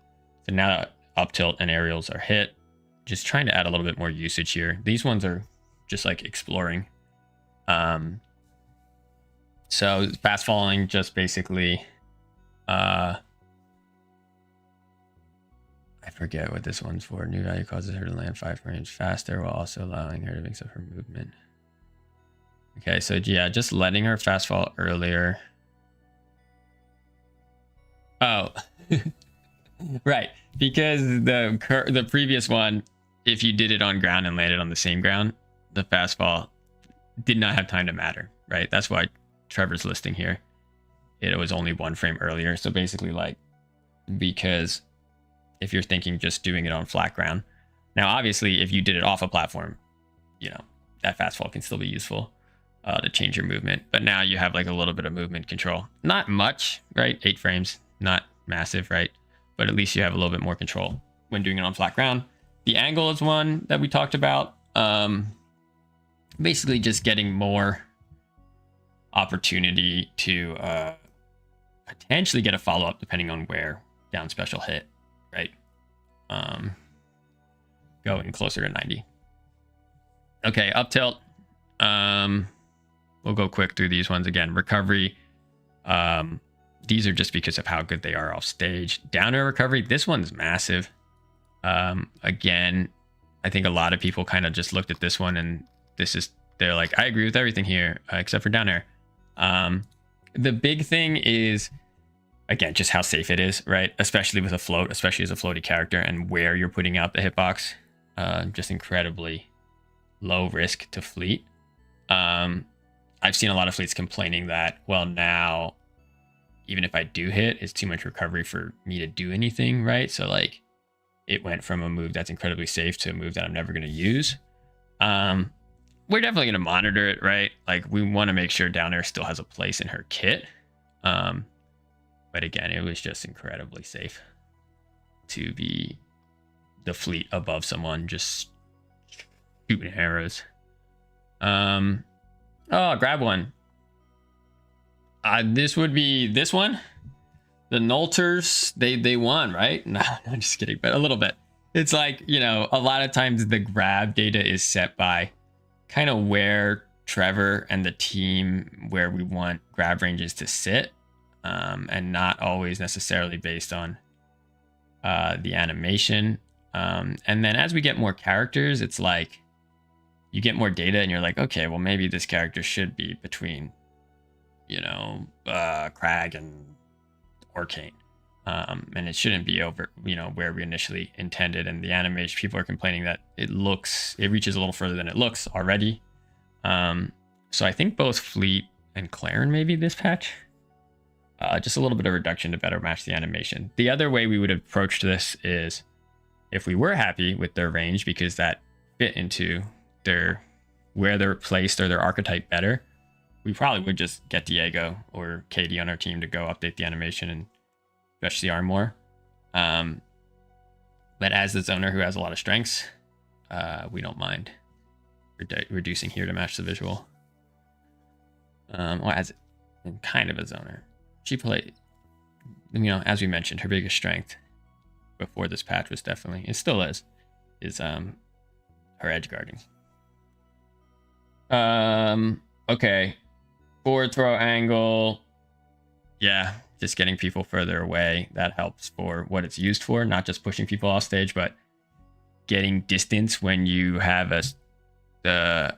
So now that up tilt and aerials are hit, just trying to add a little bit more usage here. These ones are just like exploring. So fast falling, just basically, I forget what this one's for. New value causes her to land 5 frames faster while also allowing her to mix up her movement. Okay, so yeah, just letting her fast fall earlier. Oh, right. Because the previous one, if you did it on ground and landed on the same ground, the fast fall did not have time to matter, right? That's why Trevor's listing here, it was only 1 frame earlier. So basically, like, because if you're thinking just doing it on flat ground, now obviously if you did it off a platform, that fast fall can still be useful to change your movement. But now you have like a little bit of movement control, not much, right? 8 frames, not massive, right? But at least you have a little bit more control when doing it on flat ground. The angle is one that we talked about. Basically just getting more opportunity to potentially get a follow-up depending on where down special hit, right? Going closer to 90. Okay, up tilt. We'll go quick through these ones again. Recovery. These are just because of how good they are off stage. Down air recovery. This one's massive. Again, I think a lot of people kind of just looked at this one, and this is they're like, I agree with everything here except for down air. The big thing is, again, just how safe it is, right? Especially with a float, especially as a floaty character, and where you're putting out the hitbox. Just incredibly low risk to fleet. I've seen a lot of fleets complaining that, well, now even if I do hit, it's too much recovery for me to do anything, right? So like it went from a move that's incredibly safe to a move that I'm never going to use. We're definitely going to monitor it, right? Like we want to make sure down air still has a place in her kit. But again, it was just incredibly safe to be the fleet above someone just shooting arrows. Oh, grab one. This would be this one. The Nolters, they won, right? No, I'm just kidding, but a little bit. It's like, you know, a lot of times the grab data is set by kind of where Trevor and the team, where we want grab ranges to sit, and not always necessarily based on the animation. And then as we get more characters, it's like you get more data and you're like, okay, well, maybe this character should be between, you know, Crag and Orcane. And it shouldn't be over, you know, where we initially intended. And the animation, people are complaining that it reaches a little further than it looks already. So I think both Fleet and Claren maybe this patch. Just a little bit of reduction to better match the animation. The other way we would approach this is if we were happy with their range because that fit into where they're placed or their archetype better, we probably would just get Diego or Katie on our team to go update the animation and stretch the arm more. But as the zoner who has a lot of strengths, we don't mind reducing here to match the visual. Well, as kind of a zoner. She played, you know, as we mentioned, her biggest strength before this patch was definitely, it still is her edge guarding. Okay. Forward throw angle. Yeah, just getting people further away. That helps for what it's used for, not just pushing people off stage, but getting distance when you have the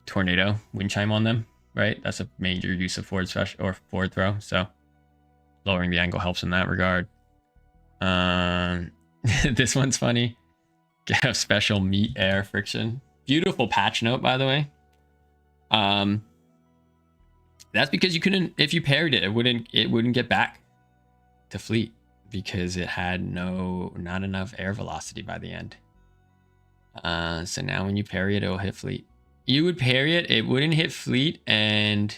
tornado wind chime on them, right? That's a major use of forward special or forward throw. So lowering the angle helps in that regard. This one's funny. Get a special meat air friction. Beautiful patch note, by the way. That's because you couldn't, if you parried it, it wouldn't get back to fleet because it had not enough air velocity by the end. So now when you parry it, it'll hit fleet. You would parry it, it wouldn't hit fleet, and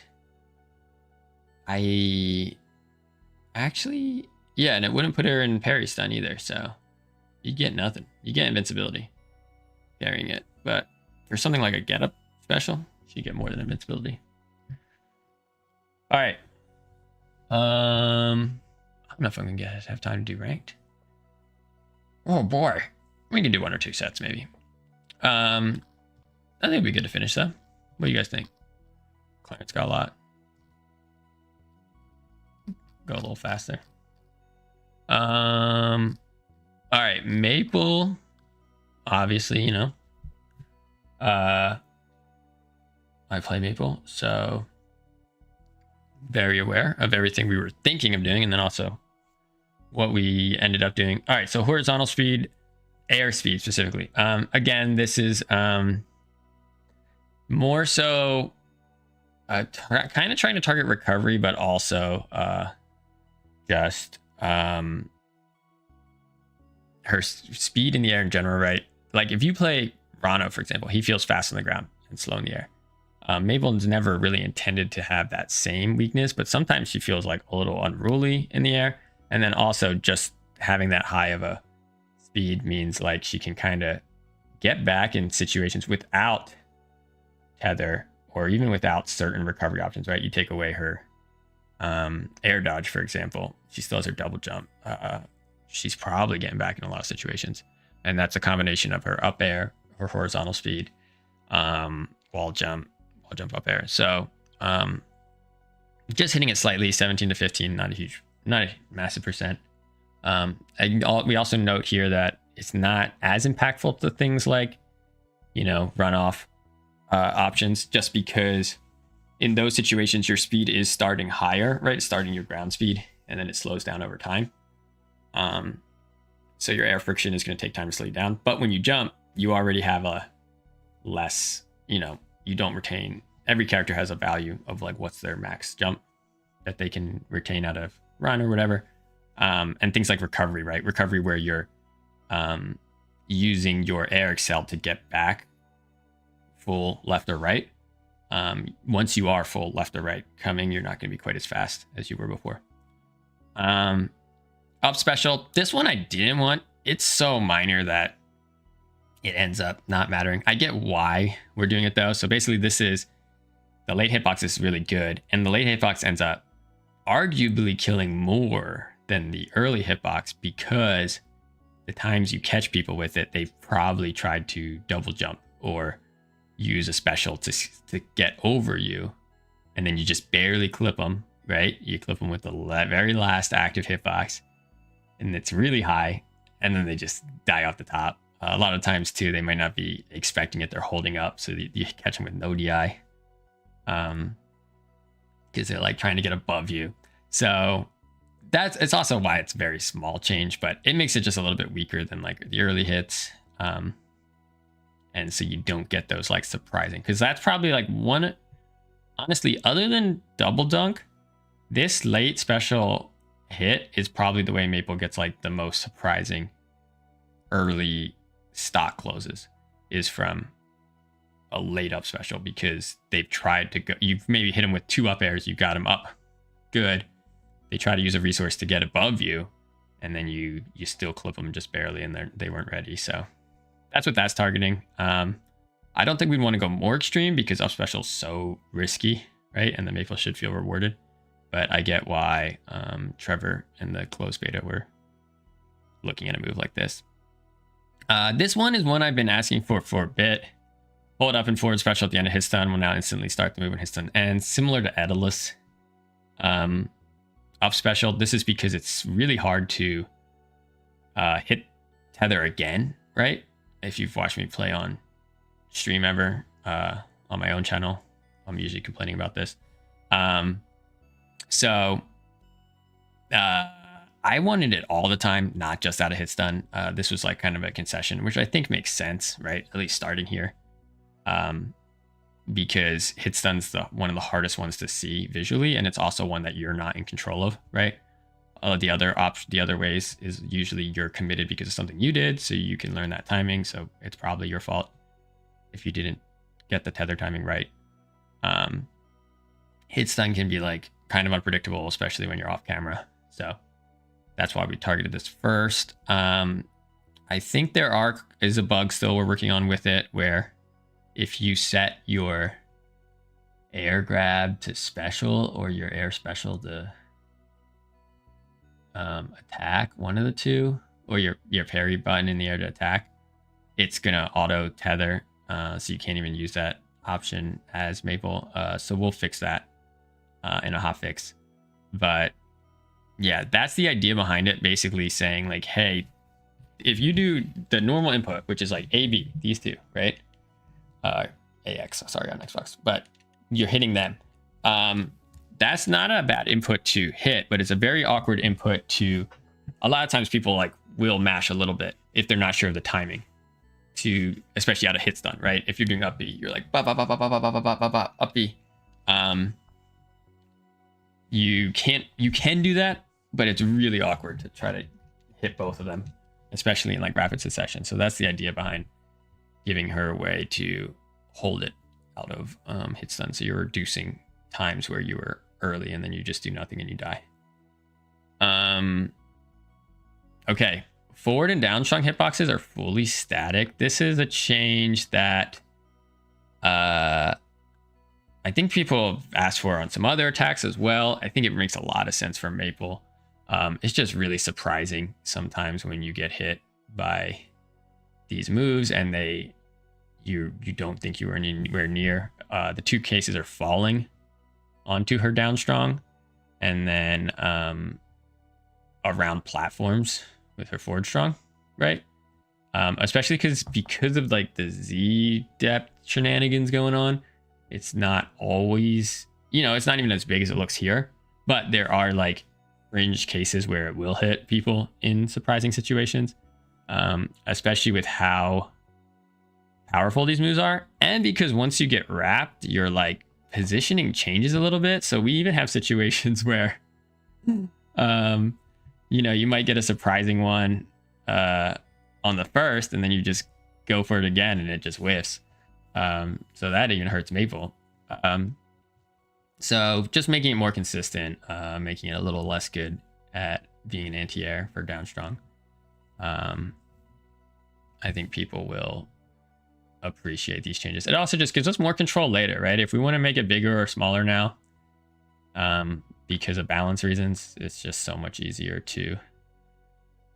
and it wouldn't put her in parry stun either, so you get nothing. You get invincibility parrying it, but for something like a get up special, you get more than invincibility. All right. I don't know if I'm gonna have time to do ranked. Oh boy, we can do 1 or 2 sets maybe. I think it'd be good to finish though. What do you guys think? Clarence got a lot. Go a little faster. All right, Maple. Obviously, you know. I play Maple, so very aware of everything we were thinking of doing, and then also what we ended up doing. All right, so horizontal speed, air speed specifically. Again, this is more so kind of trying to target recovery, but also just her speed in the air in general, right? Like if you play Rano, for example, he feels fast on the ground and slow in the air. Mabel's never really intended to have that same weakness, but sometimes she feels like a little unruly in the air. And then also just having that high of a speed means like she can kind of get back in situations without tether or even without certain recovery options, right? You take away her air dodge, for example, she still has her double jump. She's probably getting back in a lot of situations. And that's a combination of her up air, her horizontal speed, wall jump up air. So just hitting it slightly, 17 to 15, not a massive percent. We also note here that it's not as impactful to things like, you know, runoff options, just because in those situations your speed is starting higher, right? It's starting your ground speed, and then it slows down over time. So your air friction is going to take time to slow you down. But when you jump, you already have a less, you don't retain. Every character has a value of like what's their max jump that they can retain out of run or whatever. And things like recovery, right? Recovery where you're using your air excel to get back full left or right. Once you are full left or right coming, you're not going to be quite as fast as you were before. Up special. This one I didn't want. It's so minor that it ends up not mattering. I get why we're doing it though. So basically this is the late hitbox is really good, and the late hitbox ends up arguably killing more than the early hitbox, because the times you catch people with it, they've probably tried to double jump or use a special to get over you, and then you just barely clip them, right? You clip them with the very last active hitbox, and it's really high, and then they just die off the top. A lot of times too, they might not be expecting it. They're holding up, so you catch them with no DI, because they're like trying to get above you. So it's also why it's very small change, but it makes it just a little bit weaker than like the early hits. And so you don't get those like surprising, because that's probably like one, honestly, other than double dunk, this late special hit is probably the way Maple gets like the most surprising early stock closes, is from a late up special, because they've tried to go, you've maybe hit them with 2 up airs, you got them up good, they try to use a resource to get above you, and then you still clip them just barely, and they weren't ready. So that's what that's targeting. I don't think we'd want to go more extreme, because up special is so risky, right? And the Maple should feel rewarded. But I get why Trevor and the closed beta were looking at a move like this. This one is one I've been asking for a bit. Hold up and forward special at the end of hit stun will now instantly start the move when hit stun ends. Similar to Edalus. Up special, this is because it's really hard to hit tether again, right? If you've watched me play on stream ever, on my own channel, I'm usually complaining about this. So I wanted it all the time, not just out of hit stun. This was like kind of a concession, which I think makes sense, right? At least starting here. Because hit stun's one of the hardest ones to see visually, and it's also one that you're not in control of, right? The other ways is usually you're committed because of something you did, so you can learn that timing. So it's probably your fault if you didn't get the tether timing right. Hit stun can be like kind of unpredictable, especially when you're off camera. So that's why we targeted this first. I think there is a bug still we're working on with it, where if you set your air grab to special or your air special to attack, one of the two, or your parry button in the air to attack, it's gonna auto tether, so you can't even use that option as Maple. So we'll fix that in a hotfix. But yeah, that's the idea behind it, basically saying like, hey, if you do the normal input, which is like A, B, these two, right? AX, sorry, on Xbox, but you're hitting them. That's not a bad input to hit, but it's a very awkward input to, a lot of times people like will mash a little bit if they're not sure of the timing, to, especially out of hit stun, right? If you're doing up B, you're like ba ba ba ba ba ba ba ba ba ba up B. You can do that, but it's really awkward to try to hit both of them, especially in like rapid succession. So that's the idea behind giving her a way to hold it out of hit stun. So you're reducing times where you were early and then you just do nothing and you die. Okay, forward and down strong hitboxes are fully static. This is a change that I think people have asked for on some other attacks as well. I think it makes a lot of sense for Maple. It's just really surprising sometimes when you get hit by these moves and you don't think you were anywhere near. The two cases are falling onto her down strong, and then around platforms with her forward strong, right? Especially because of like the Z depth shenanigans going on. It's not always, it's not even as big as it looks here, but there are like fringe cases where it will hit people in surprising situations, especially with how powerful these moves are. And because once you get wrapped, your like positioning changes a little bit. So we even have situations where, you might get a surprising one on the first, and then you just go for it again and it just whiffs. So that even hurts Maple. So just making it more consistent, making it a little less good at being an anti-air for down strong. I think people will appreciate these changes. It also just gives us more control later, right? If we want to make it bigger or smaller now, because of balance reasons, it's just so much easier to,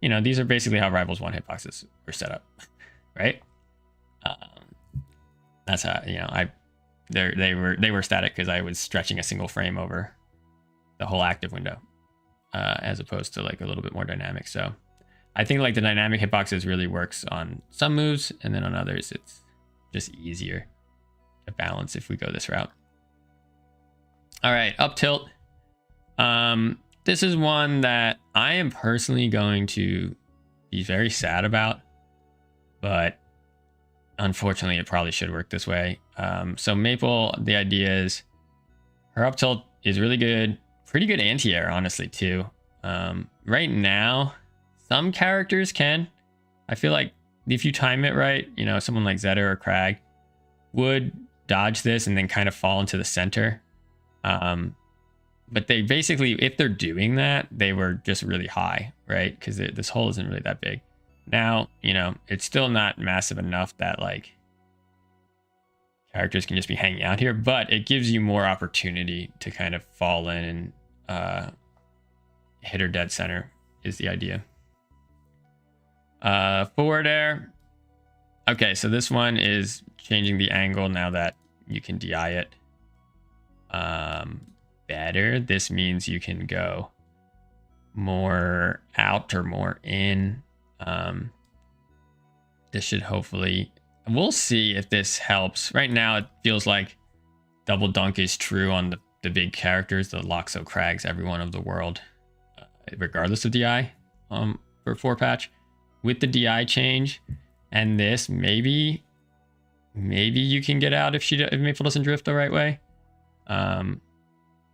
these are basically how Rivals 1 hitboxes were set up, right? That's how, they were static because I was stretching a single frame over the whole active window, as opposed to like a little bit more dynamic. So I think like the dynamic hitboxes really works on some moves, and then on others it's just easier to balance if we go this route. All right, up tilt. This is one that I am personally going to be very sad about, but unfortunately it probably should work this way. So Maple, the idea is her up tilt is really good, pretty good anti-air honestly too. Right now, some characters can. I feel like if you time it right, someone like Zeta or Crag would dodge this and then kind of fall into the center. But they basically, if they're doing that, they were just really high, right? Because this hole isn't really that big. Now, it's still not massive enough that like characters can just be hanging out here, but it gives you more opportunity to kind of fall in and hit her dead center is the idea. Forward air. Okay, so this one is changing the angle now that you can DI it better. This means you can go more out or more in. This should hopefully, we'll see if this helps. Right now it feels like double dunk is true on the big characters, the Loxo, Crags, everyone of the world, regardless of DI for 4 patch. With the DI change and this, maybe you can get out if Maple doesn't drift the right way.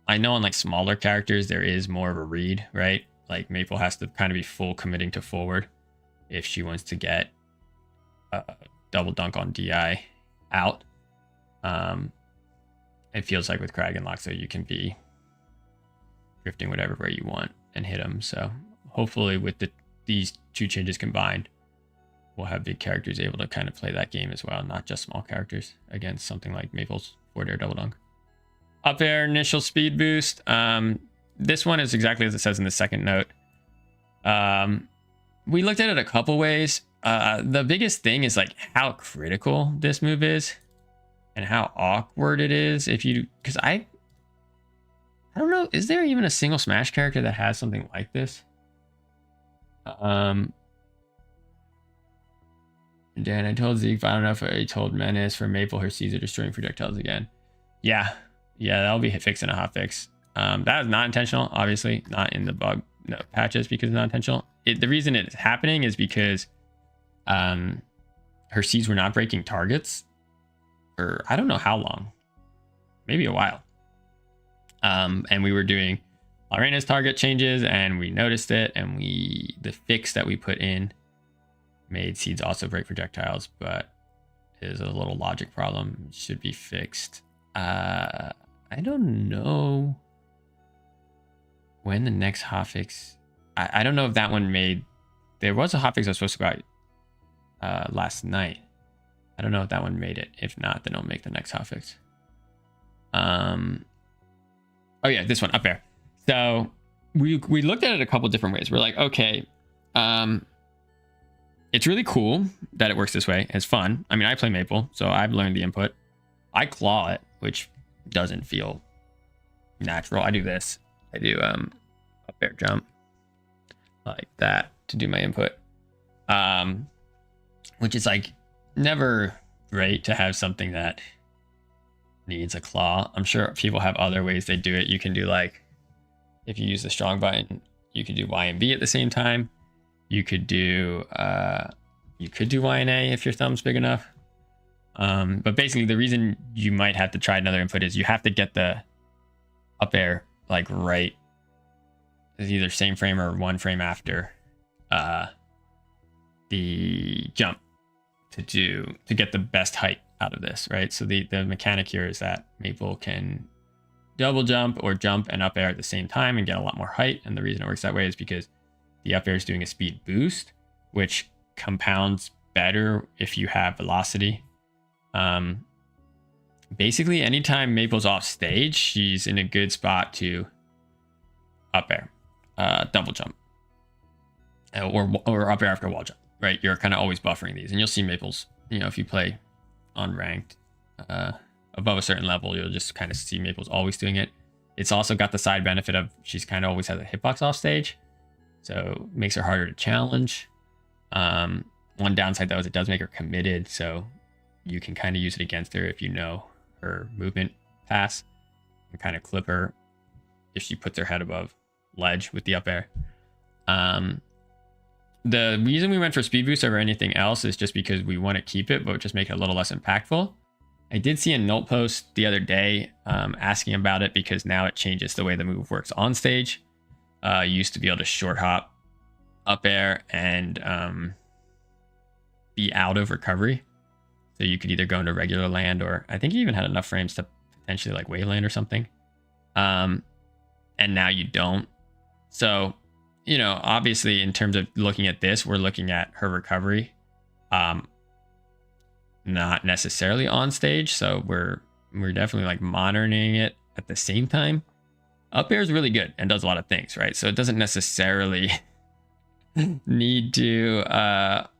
I know on like smaller characters there is more of a read, right? Like Maple has to kind of be full committing to forward if she wants to get double dunk on DI out. It feels like with Crag and Loxo you can be drifting whatever way you want and hit them. So hopefully with these 2 changes combined, we'll have big characters able to kind of play that game as well, not just small characters against something like Maple's forward air double dunk. Up air initial speed boost. This one is exactly as it says in the second note. We looked at it a couple ways. The biggest thing is like how critical this move is and how awkward it is because I don't know, is there even a single Smash character that has something like this? Dan, I told Zeke, I don't know if I told Menace for Maple, her Caesar destroying projectiles again. Yeah, that'll be fixed in a hotfix. That is not intentional, obviously, not in the bug patches because it's not intentional. The reason it's happening is because her seeds were not breaking targets for I don't know how long, maybe a while. And we were doing Reina's target changes and we noticed it, and the fix that we put in made seeds also break projectiles, but is a little logic problem. It should be fixed. I don't know when the next hotfix. I don't know if that one made. There was a hotfix I was supposed to go out last night. I don't know if that one made it. If not, then I'll make the next hotfix. Oh yeah, this one up there. So we looked at it a couple different ways. We're like, okay, it's really cool that it works this way. It's fun. I mean, I play Maple, so I've learned the input. I claw it, which doesn't feel natural. I do this. I do up air jump like that to do my input. which is like never great to have something that needs a claw. I'm sure people have other ways they do it. You can do like, if you use the strong button, you could do Y and B at the same time. You could do Y and A if your thumb's big enough. But basically the reason you might have to try another input is you have to get the up air like right. It's either same frame or one frame after the jump to get the best height out of this, right? So the mechanic here is that Maple can double jump or jump and up air at the same time and get a lot more height. And the reason it works that way is because the up air is doing a speed boost, which compounds better if you have velocity. Basically, anytime Maple's off stage, she's in a good spot to up air, double jump, or up air after wall jump, right? You're kind of always buffering these, and you'll see Maple's, if you play unranked above a certain level, you'll just kind of see Maple's always doing it. It's also got the side benefit of she's kind of always has a hitbox off stage, so it makes her harder to challenge. One downside though is it does make her committed, so you can kind of use it against her if you know her movement pass and kind of clip her if she puts her head above ledge with the up air. The reason we went for speed boost over anything else is just because we want to keep it, but just make it a little less impactful. I did see a Nolt post the other day asking about it because now it changes the way the move works on stage. You used to be able to short hop up air and be out of recovery. So you could either go into regular land, or I think you even had enough frames to potentially like wayland or something. And now you don't. So, obviously in terms of looking at this, we're looking at her recovery. Not necessarily on stage. So we're definitely like monitoring it at the same time. Up air is really good and does a lot of things, right? So it doesn't necessarily need to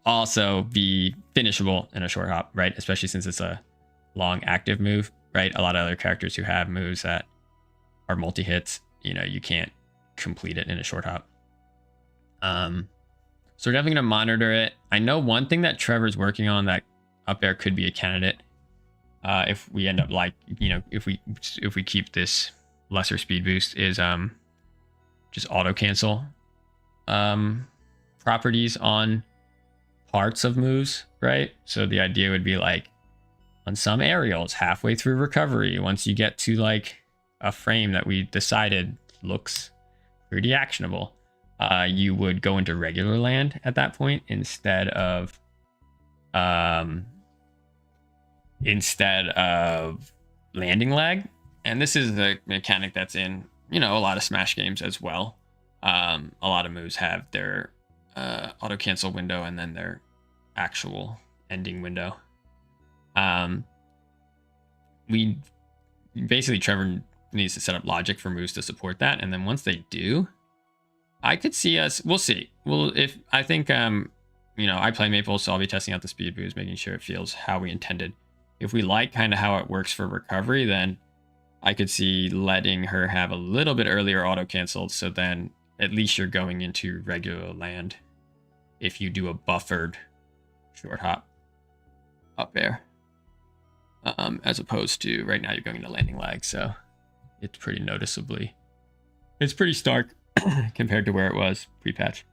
also be finishable in a short hop, right? Especially since it's a long active move, right? A lot of other characters who have moves that are multi-hits, you can't complete it in a short hop. So we're definitely going to monitor it. I know one thing that Trevor's working on that up air could be a candidate if we end up like, if we keep this lesser speed boost is just auto cancel properties on parts of moves, right? So the idea would be like on some aerials halfway through recovery, once you get to like a frame that we decided looks pretty actionable, you would go into regular land at that point instead of landing lag. And this is the mechanic that's in a lot of Smash games as well. A lot of moves have their auto cancel window and then their actual ending window. We basically, Trevor needs to set up logic for moves to support that, and then once they do, I could see us. We'll see. If I think I play Maple, so I'll be testing out the speed boost, making sure it feels how we intended. If we like kind of how it works for recovery, then I could see letting her have a little bit earlier auto canceled, so then at least you're going into regular land if you do a buffered short hop up air, as opposed to right now you're going into landing lag. So it's pretty stark compared to where it was pre-patch.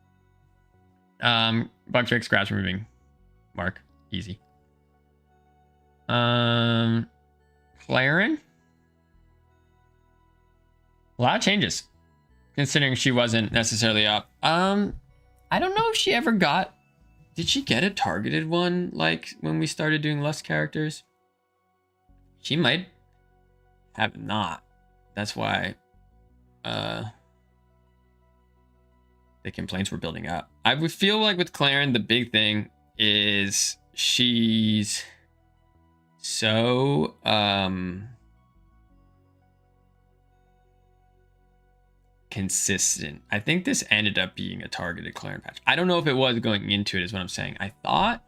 Bug fix, grass removing, Mark, easy. Claren, a lot of changes considering she wasn't necessarily up. I don't know if she ever did she get a targeted one like when we started doing less characters? She might have not. That's why the complaints were building up. I would feel like with Claren, the big thing is she's so consistent. I think this ended up being a targeted Claren patch. I don't know if it was going into it, is what I'm saying. I thought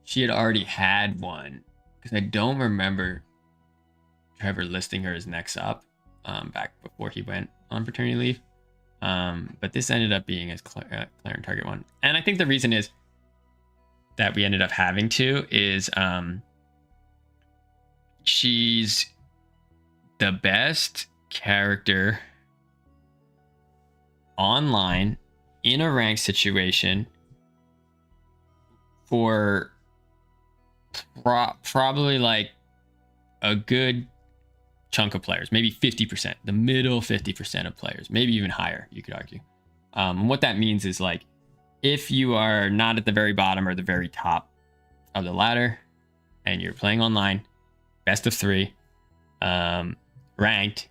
she had already had one because I don't remember Trevor listing her as next up back before he went on paternity leave. But this ended up being his Claren target one. And I think the reason is that we ended up having to is she's the best character online in a ranked situation for probably like a good chunk of players, maybe 50%, the middle 50% of players, maybe even higher, you could argue. What that means is like, if you are not at the very bottom or the very top of the ladder and you're playing online, best of 3, ranked,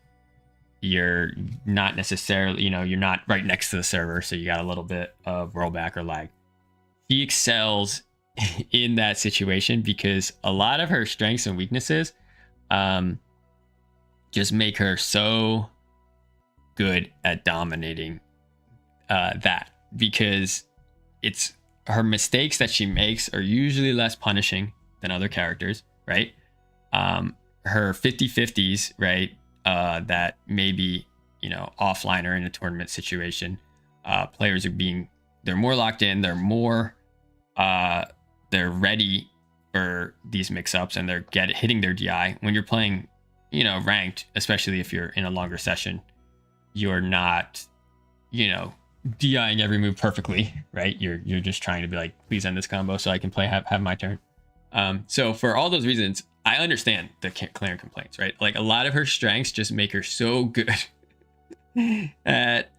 you're not necessarily, you're not right next to the server, so you got a little bit of rollback or lag. He excels in that situation because a lot of her strengths and weaknesses just make her so good at dominating that, because it's her mistakes that she makes are usually less punishing than other characters, right? Her 50-50s, right? That maybe, offline or in a tournament situation, players they're more locked in, they're more, they're ready for these mix-ups, and they're hitting their DI. When you're playing, ranked, especially if you're in a longer session, you're not, DIing every move perfectly, right? You're just trying to be like, please end this combo so I can have my turn. So for all those reasons, I understand the Claren complaints, right? Like, a lot of her strengths just make her so good at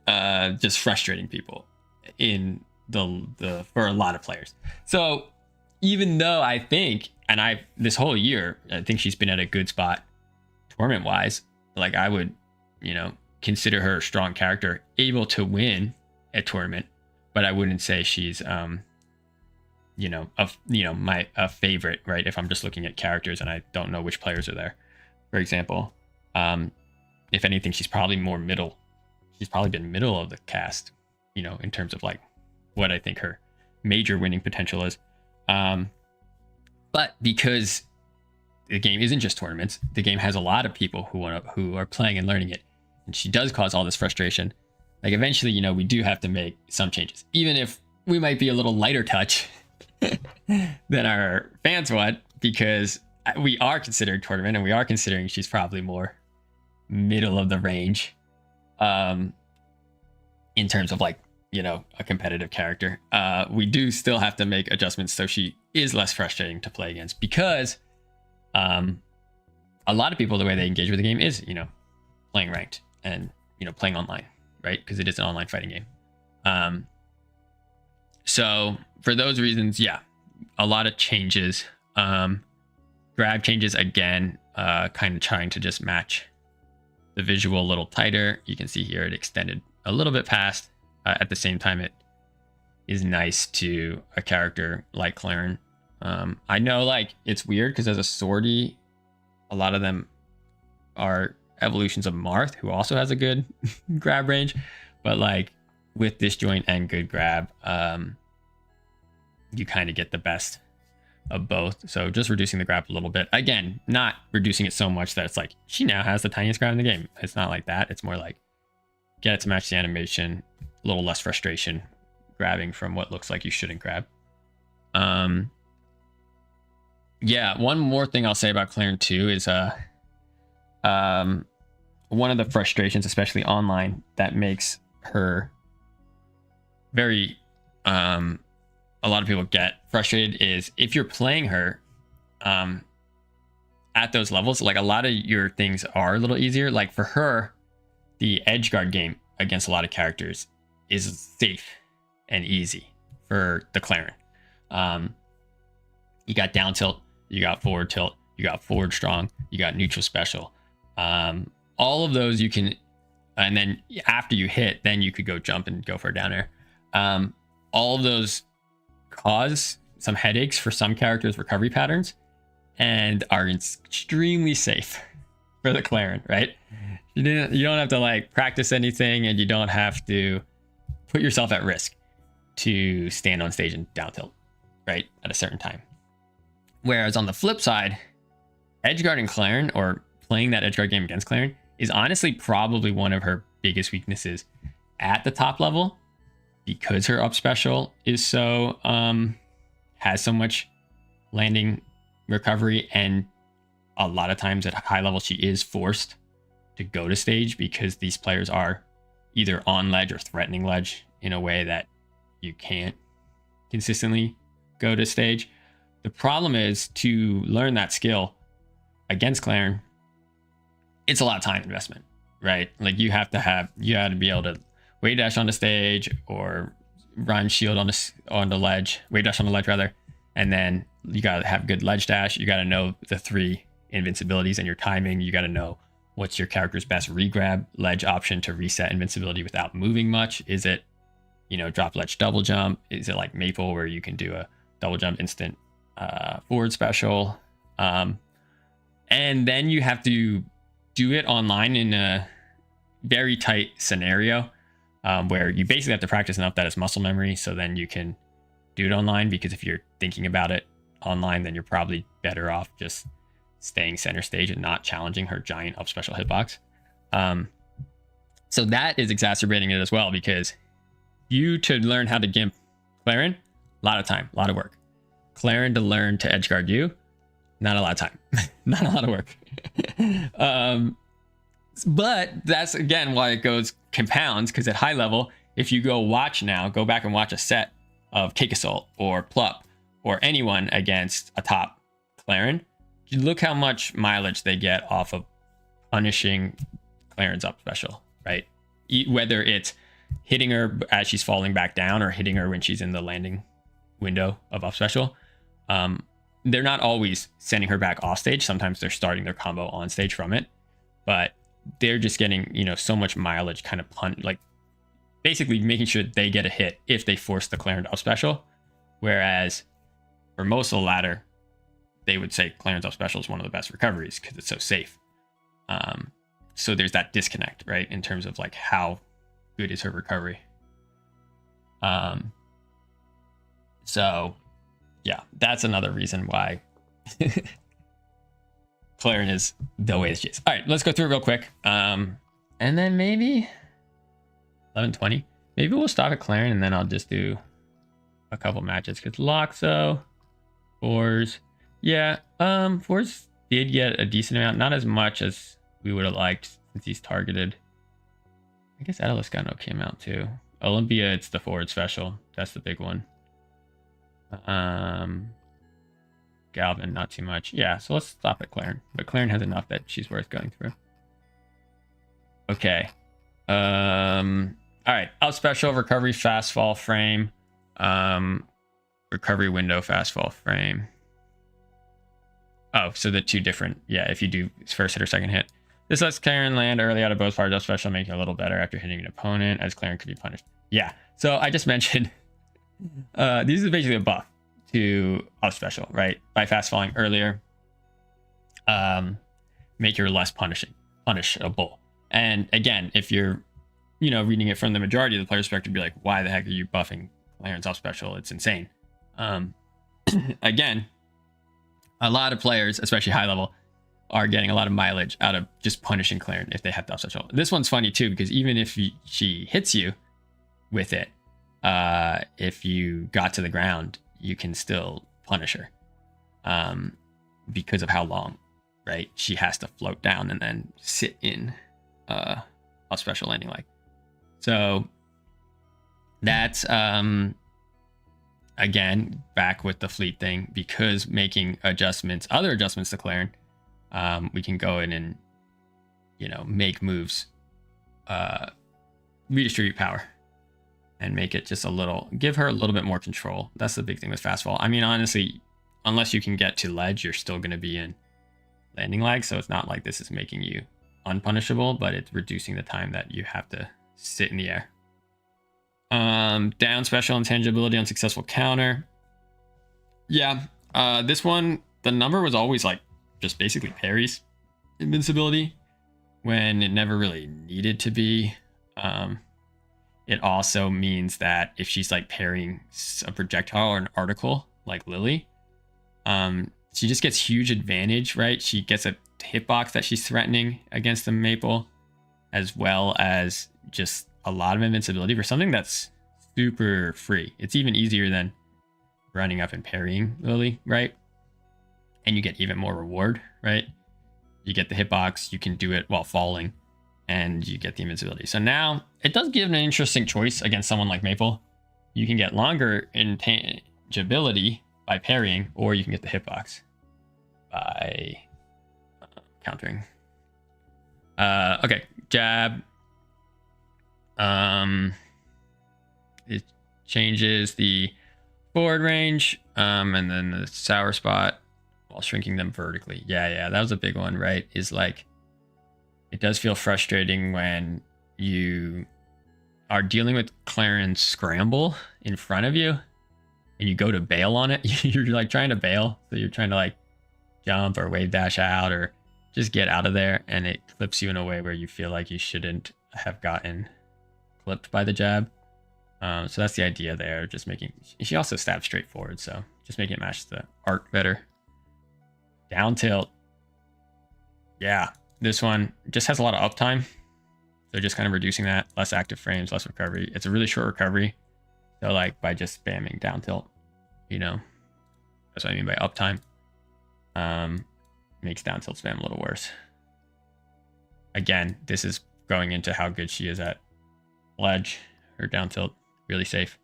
just frustrating people in the for a lot of players. So even though I think, and this whole year, I think she's been at a good spot tournament wise, like I would, consider her a strong character, able to win a tournament, but I wouldn't say she's my favorite, right? If I'm just looking at characters and I don't know which players are there, for example. If anything, she's probably more middle. She's probably been middle of the cast, in terms of like what I think her major winning potential is. But because the game isn't just tournaments, the game has a lot of people who are playing and learning it, and she does cause all this frustration. Like, eventually, we do have to make some changes, even if we might be a little lighter touch than our fans want, because we are considering tournament and we are considering she's probably more middle of the range in terms of like, a competitive character. We do still have to make adjustments so she is less frustrating to play against, because a lot of people, the way they engage with the game is, playing ranked and, playing online, right? Because it is an online fighting game. So for those reasons, yeah, a lot of changes. Grab changes again, kind of trying to just match the visual a little tighter. You can see here it extended a little bit past. At the same time, it is nice to a character like Claren. I know, like, it's weird because as a swordy, a lot of them are evolutions of Marth, who also has a good grab range, but like with disjoint and good grab, you kind of get the best of both. So just reducing the grab a little bit, again, not reducing it so much that it's like she now has the tiniest grab in the game. It's not like that. It's more like get it to match the animation, a little less frustration grabbing from what looks like you shouldn't grab. Yeah, one more thing I'll say about Claren too is one of the frustrations, especially online, that makes her very a lot of people get frustrated is if you're playing her at those levels, like a lot of your things are a little easier. Like for her, the edge guard game against a lot of characters is safe and easy for the Claren. You got down tilt, you got forward tilt, you got forward strong, you got neutral special. All of those you can, and then after you hit, then you could go jump and go for a down air. All of those cause some headaches for some characters' recovery patterns and are extremely safe for the Claren, right? You don't have to like practice anything, and you don't have to put yourself at risk to stand on stage and down tilt, right, at a certain time. Whereas on the flip side, edgeguarding Claren, or playing that edgeguard game against Claren, is honestly probably one of her biggest weaknesses at the top level, because her up special is so has so much landing recovery, and a lot of times at high level she is forced to go to stage because these players are either on ledge or threatening ledge in a way that you can't consistently go to stage. The problem is, to learn that skill against Claren, it's a lot of time investment, right? Like you have to be able to wave dash on the stage or run shield on the ledge, wave dash on the ledge rather, and then you got to have good ledge dash. You got to know the 3 invincibilities and your timing. You got to know what's your character's best regrab ledge option to reset invincibility without moving much. Is it, drop ledge double jump? Is it like Maple where you can do a double jump instant forward special? And then you have to do it online in a very tight scenario where you basically have to practice enough that it's muscle memory, so then you can do it online, because if you're thinking about it online, then you're probably better off just staying center stage and not challenging her giant up special hitbox. So that is exacerbating it as well, because to learn how to gimp Claren, a lot of time, a lot of work. Claren to learn to edgeguard you, not a lot of time, not a lot of work. But that's again why it compounds, because at high level, if you go back and watch a set of Cake Assault or Plup or anyone against a top Claren, look how much mileage they get off of punishing Claren's up special, right? Whether it's hitting her as she's falling back down or hitting her when she's in the landing window of up special. They're not always sending her back off stage. Sometimes they're starting their combo on stage from it, but they're just getting, so much mileage kind of like basically making sure they get a hit if they force the Claren up special. Whereas for most of the ladder, they would say Claren's up special is one of the best recoveries because it's so safe. So there's that disconnect, right? In terms of like how good is her recovery. So yeah, that's another reason why Claren is the way that she is. All right, let's go through it real quick. And then maybe 11:20. Maybe we'll stop at Claren and then I'll just do a couple matches, because Loxo, Fours. Yeah, Fours did get a decent amount, not as much as we would have liked since he's targeted. I guess Adeliscano came out too. Olympia, it's the forward special. That's the big one. Galvin, not too much. Yeah, so let's stop at Claren. But Claren has enough that she's worth going through. Okay. All right. Out special, recovery, fast fall frame. Recovery window, fast fall frame. Oh, so the 2 different. Yeah, if you do first hit or second hit. This lets Claren land early out of both parts. Up special, making it a little better after hitting an opponent, as Claren could be punished. Yeah, so I just mentioned this is basically a buff to up special, right? By fast falling earlier, make her less punishable. And again, if you're, reading it from the majority of the player's perspective, be like, why the heck are you buffing Claren's up special? It's insane. Again, a lot of players, especially high level, are getting a lot of mileage out of just punishing Claren if they have to up special. This one's funny too, because even if she hits you with it, if you got to the ground, you can still punish her because of how long, right? She has to float down and then sit in a special landing leg. So that's again back with the fleet thing, because making other adjustments to Claren, we can go in and make moves, redistribute power, and make it just give her a little bit more control. That's the big thing with fast fall. I mean, honestly, unless you can get to ledge, you're still going to be in landing lag. So it's not like this is making you unpunishable, but it's reducing the time that you have to sit in the air. Down special intangibility on successful counter. Yeah, this one, the number was always like just basically parries invincibility when it never really needed to be. It also means that if she's like parrying a projectile or an article like Lily, she just gets huge advantage, right? She gets a hitbox that she's threatening against the Maple, as well as just a lot of invincibility for something that's super free. It's even easier than running up and parrying Lily, right? And you get even more reward, right? You get the hitbox, you can do it while falling, and you get the invincibility. So now it does give an interesting choice against someone like Maple. You can get longer intangibility by parrying, or you can get the hitbox by countering. Okay, jab. It changes the forward range, and then the sour spot while shrinking them vertically. Yeah, that was a big one, right? Is like, it does feel frustrating when you are dealing with Clarence scramble in front of you and you go to bail on it. You're like trying to bail. So you're trying to like jump or wave dash out or just get out of there, and it clips you in a way where you feel like you shouldn't have gotten clipped by the jab. So that's the idea there. Just making, she also stabs straight forward, so just making it match the art better. Down tilt. Yeah, this one just has a lot of uptime. So just kind of reducing that, less active frames, less recovery. It's a really short recovery. So like by just spamming down tilt, you know, that's what I mean by uptime. Makes down tilt spam a little worse. Again, this is going into how good she is at ledge or down tilt, really safe.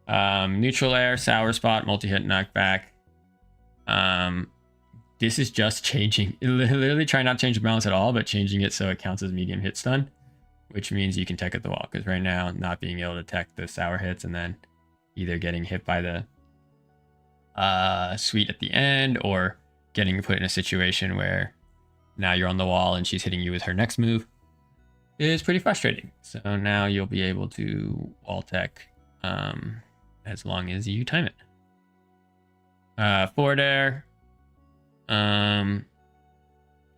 Neutral air, sour spot, multi-hit knockback. This is just changing, literally trying not to change the balance at all, but changing it so it counts as medium hit stun, which means you can tech at the wall. Because right now, not being able to tech the sour hits and then either getting hit by the sweet at the end or getting put in a situation where now you're on the wall and she's hitting you with her next move is pretty frustrating. So now you'll be able to wall tech as long as you time it. Forward air.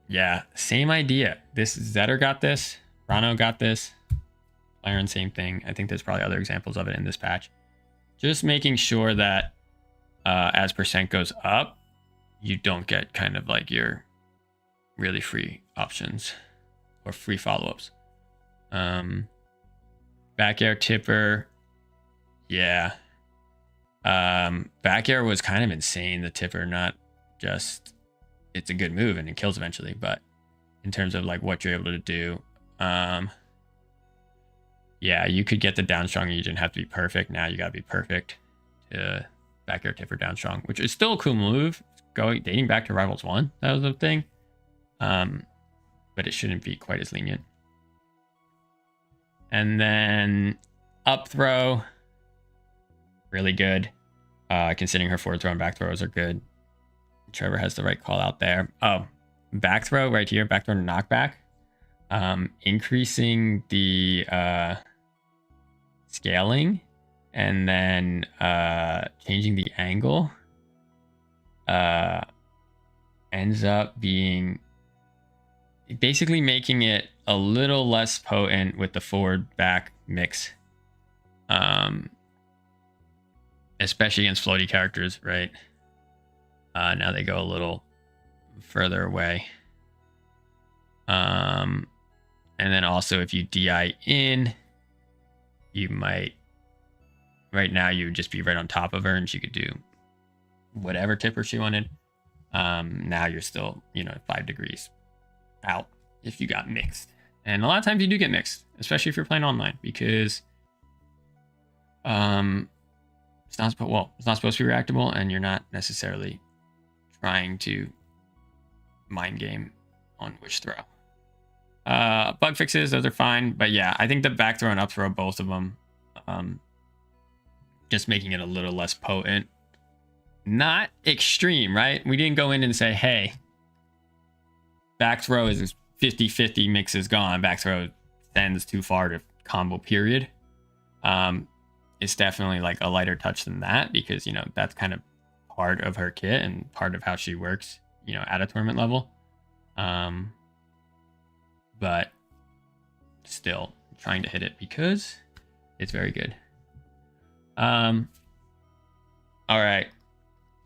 Yeah, same idea. This Zetter got this. Rano got this. Iron, same thing. I think there's probably other examples of it in this patch. Just making sure that as percent goes up, you don't get kind of like your really free options or free follow-ups. Back air tipper. Yeah. Back air was kind of insane. The tipper, not just, it's a good move and it kills eventually, but in terms of like what you're able to do, yeah, you could get the down strong and you didn't have to be perfect. Now you got to be perfect to back air tipper down strong, which is still a cool move. Dating back to Rivals 1, that was a thing. But it shouldn't be quite as lenient. And then up throw, really good. Considering her forward throw and back throws are good. Trevor has the right call out there. Oh, back throw right here, back throw knockback. Increasing the scaling and then changing the angle ends up being basically making it a little less potent with the forward back mix, especially against floaty characters, right? Now they go a little further away. And then also if you DI in, you might, right now you would just be right on top of her and she could do whatever tipper she wanted. Now you're still, 5 degrees out if you got mixed. And a lot of times you do get mixed, especially if you're playing online, because it's not supposed to be reactable, and you're not necessarily trying to mind game on which throw. Bug fixes, those are fine, but yeah, I think the back throw and up throw, both of them, just making it a little less potent. Not extreme, right? We didn't go in and say, hey, back throw is 50-50, mix is gone, back throw sends too far to combo, period. It's definitely like a lighter touch than that, because that's kind of part of her kit and part of how she works at a tournament level. But still trying to hit it because it's very good. All right,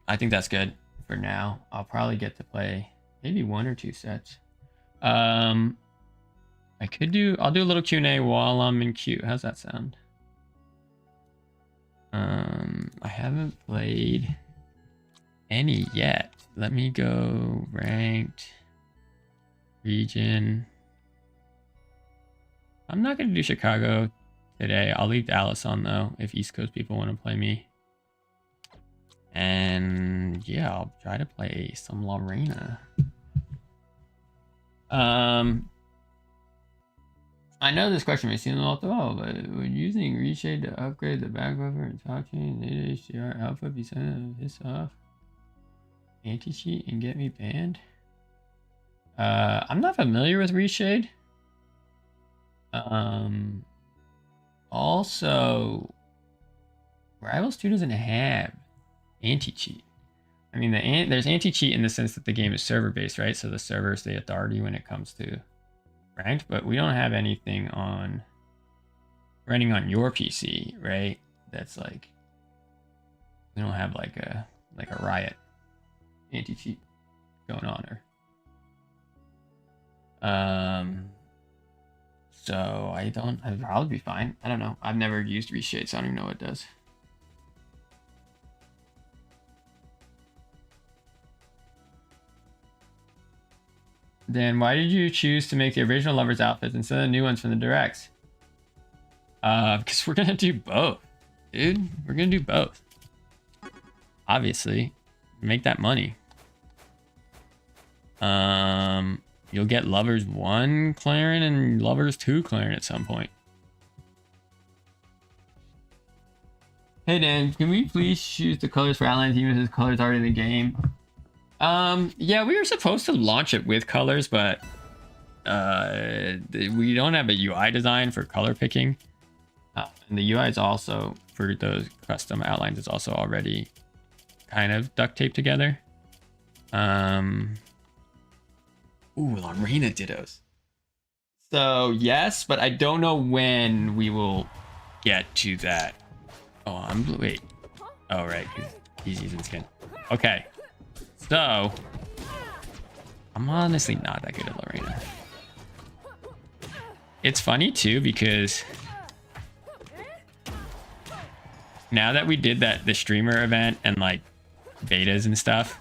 I think that's good for now. I'll probably get to play maybe 1 or 2 sets. I'll do a little Q&A while I'm in queue. How's that sound? I haven't played any yet. Let me go ranked region. I'm not gonna do Chicago today. I'll leave Dallas on though if East Coast people want to play me. And yeah, I'll try to play some La Reina. I know this question may seem a little low, but when using Reshade to upgrade the back buffer and top chain, native HDR output be sent this off anti-cheat and get me banned? I'm not familiar with Reshade. Also, Rivals 2 doesn't have anti-cheat. I mean, there's anti-cheat in the sense that the game is server-based, right? So the server is the authority when it comes to ranked, but we don't have anything on running on your PC, right? That's like, we don't have like a Riot anti-cheat going on, or so I'd probably be fine. I don't know. I've never used Reshade, so I don't even know what it does. Then why did you choose to make the original lovers outfits instead of the new ones from the directs? Because we're gonna do both, dude. We're gonna do both. Obviously, make that money. You'll get Lovers 1 clearing and Lovers 2 clearing at some point. Hey Dan, can we please choose the colors for Outlands even if this color's already in the game? Yeah, we were supposed to launch it with colors, but we don't have a UI design for color picking. And the UI is also, for those custom outlines, is also already kind of duct taped together. Ooh, La Reina dittos. So yes, but I don't know when we will get to that. Oh, wait. Oh, right, he's using skin. Okay. So, I'm honestly not that good at La Reina. It's funny too because now that we did the streamer event and like betas and stuff,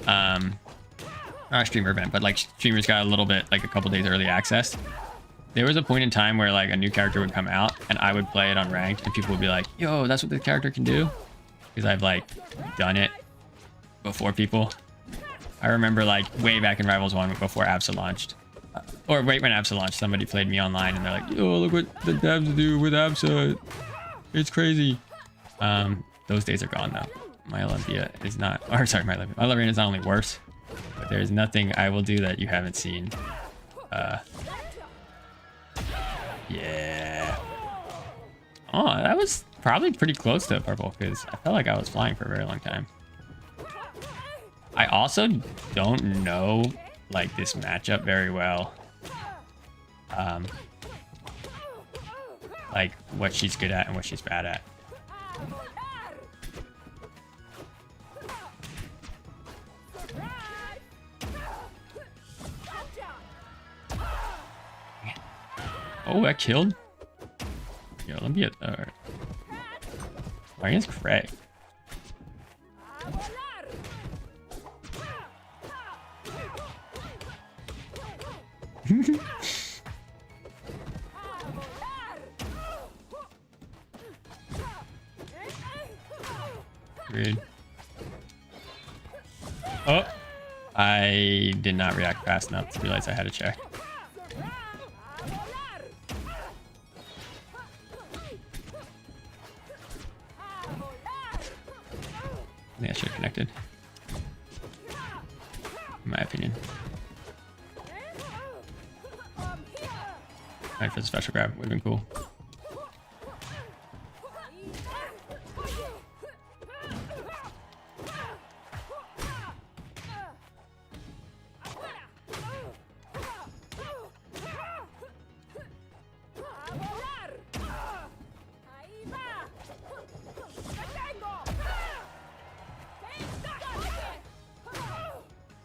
not a streamer event, but like streamers got a little bit, like a couple days early access. There was a point in time where like a new character would come out and I would play it on ranked and people would be like, yo, that's what the character can do. Because I've like done it before people. I remember like way back in Rivals 1 before Absa launched. Or wait, when Absa launched, somebody played me online and they're like, yo, look what the devs do with Absa. It's crazy. Those days are gone though. My Olympia is not, or sorry, my La Reina is not only worse, but there's nothing I will do that you haven't seen. Yeah. Oh, that was probably pretty close to purple because I felt like I was flying for a very long time. I also don't know like this matchup very well. Like what she's good at and what she's bad at. Oh, that killed? Yo, let me get there. Against Craig. Rude. Oh, I did not react fast enough to realize I had to check. I think I should have connected. In my opinion. Alright, for the special grab, would have been cool.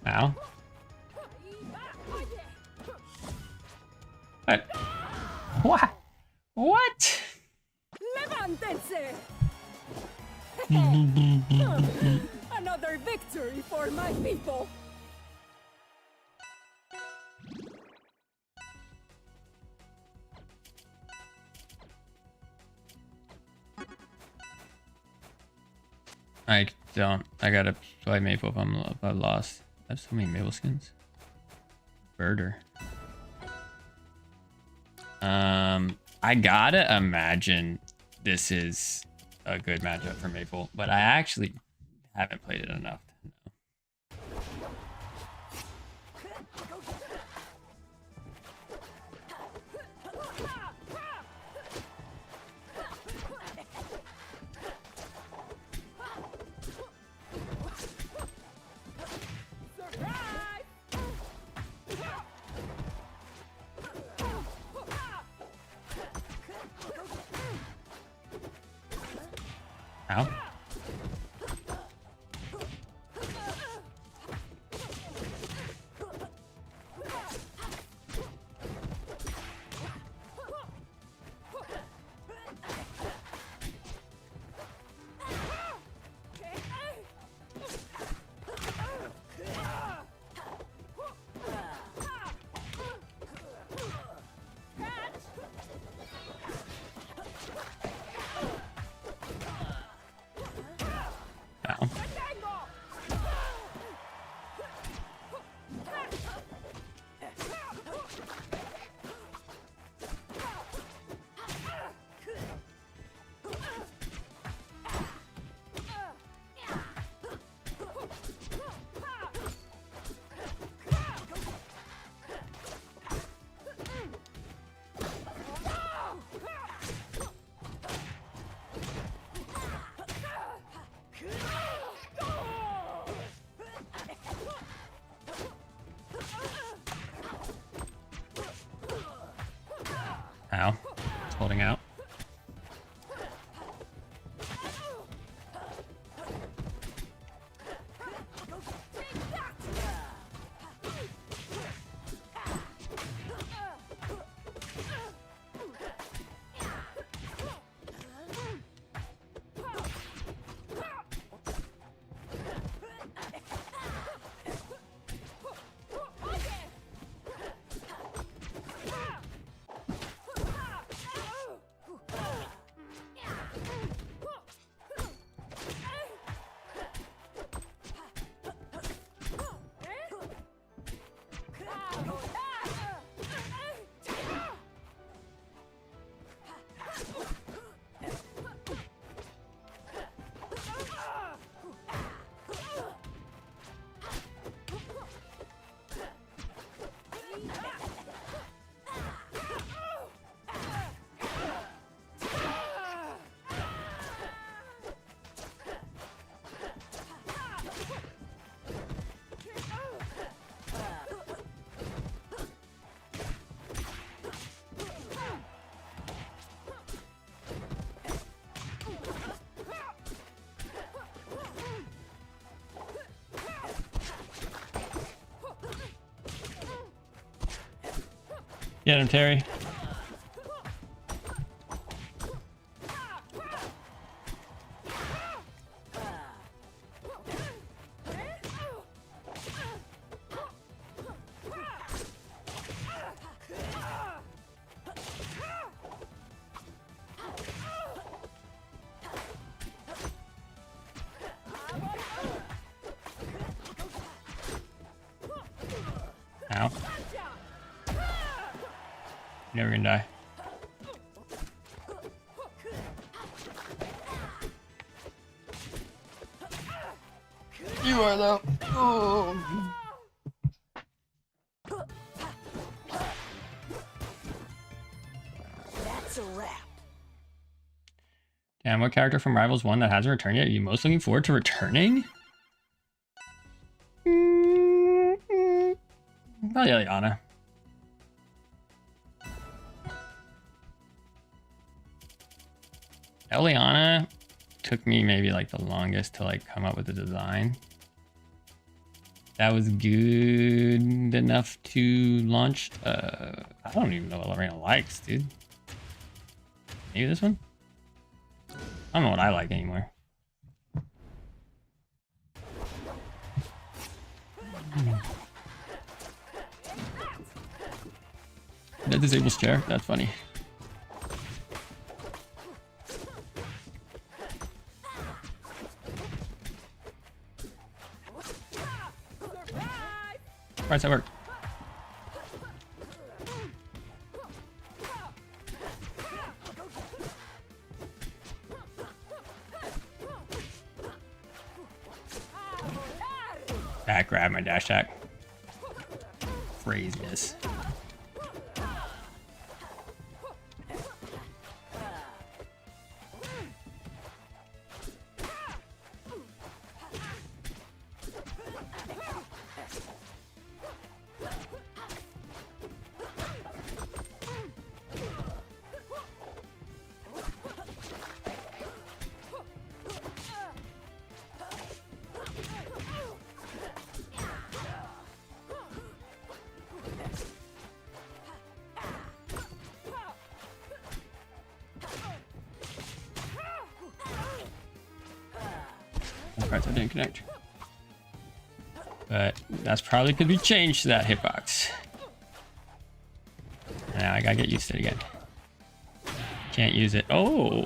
Ow. What? What? Another victory for my people. I gotta play Maple if I lost. I have so many Maple skins. Birder. I gotta imagine this is a good matchup for Maple, but I actually haven't played it enough to know. Ow. Ow. Ow. It's holding out. Get him, Terry. Ow. Never gonna die. You are though. Oh. That's a wrap. Damn, what character from Rivals 1 that hasn't returned yet are you most looking forward to returning? Probably Eliana. Eliana took me maybe like the longest to like come up with the design. That was good enough to launch. I don't even know what Reina likes, dude. Maybe this one? I don't know what I like anymore. That disables chair. That's funny. Alright, that worked. Back grab my dash attack. Craziness. Alright, that didn't connect. But that's probably could be changed to that hitbox. Now I gotta get used to it again. Can't use it. Oh!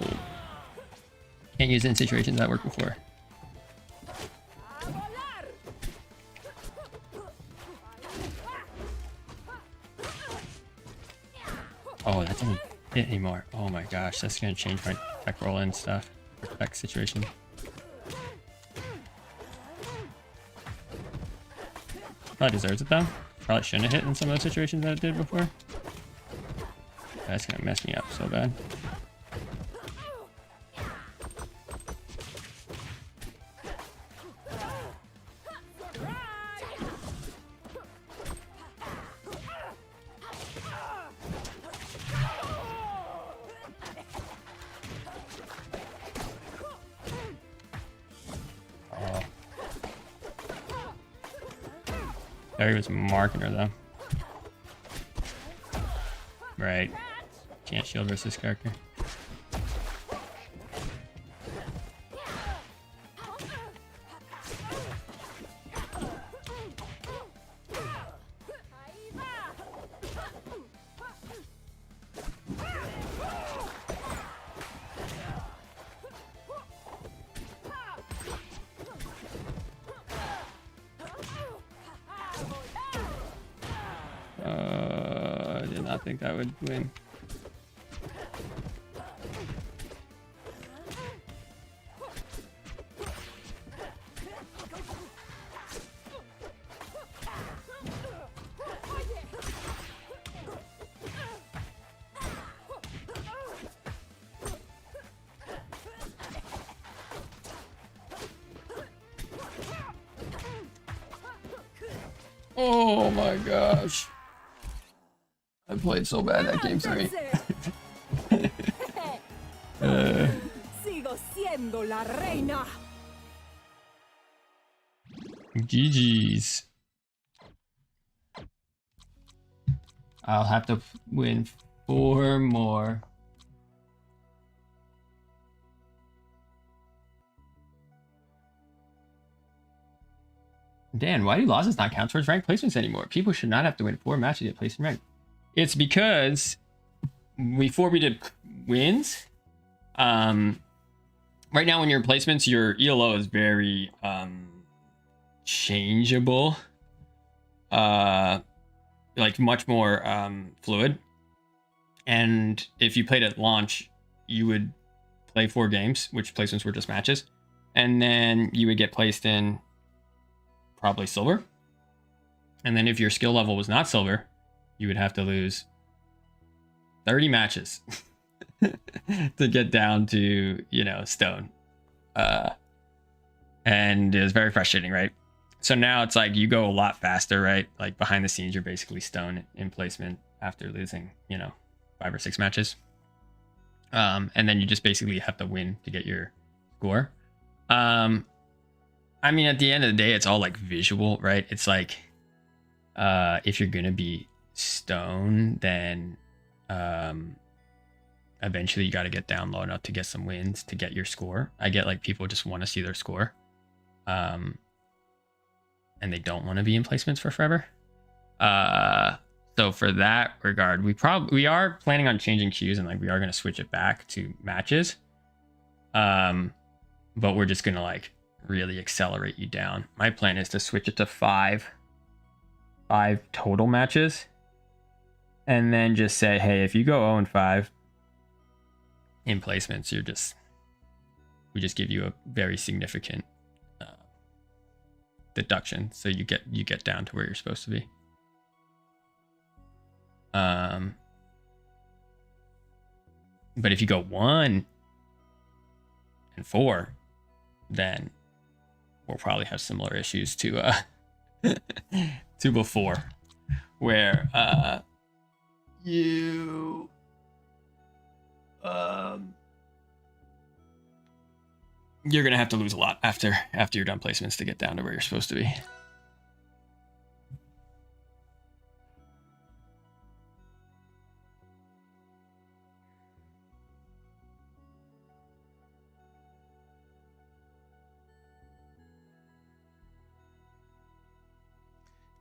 Can't use it in situations that worked before. Oh, that doesn't hit anymore. Oh my gosh, that's gonna change my tech roll and stuff. Tech situation. Probably deserves it though. Probably shouldn't have hit in some of those situations that it did before. That's gonna mess me up so bad. There he was marking her though. Right. Can't shield versus this character. I did not think that would win. Oh my gosh. I played so bad that game 3. Sigo siendo la reina. GG's. I'll have to win 4 more. Dan, why do losses not count towards rank placements anymore? People should not have to win 4 matches to get placed in rank. It's because before we did wins, right now when your placements, your ELO is very changeable, like much more fluid. And if you played at launch, you would play 4 games, which placements were just matches, and then you would get placed in probably silver. And then if your skill level was not silver, you would have to lose 30 matches to get down to, you know, stone. And it was very frustrating, right? So now it's like you go a lot faster, right? Like behind the scenes, you're basically stone in placement after losing, you know, 5 or 6 matches. And then you just basically have to win to get your score. I mean, at the end of the day, it's all like visual, right? It's like, if you're gonna be stone, then eventually you got to get down low enough to get some wins to get your score. I get like people just want to see their score, and they don't want to be in placements for forever. So for that regard, we are planning on changing queues, and like we are going to switch it back to matches. But we're just going to like really accelerate you down. My plan is to switch it to five total matches, and then just say, hey, if you go 0-5 in placements, we just give you a very significant deduction, so you get down to where you're supposed to be. But if you go 1-4, then we'll probably have similar issues to to before, where you're gonna have to lose a lot after you're done placements to get down to where you're supposed to be.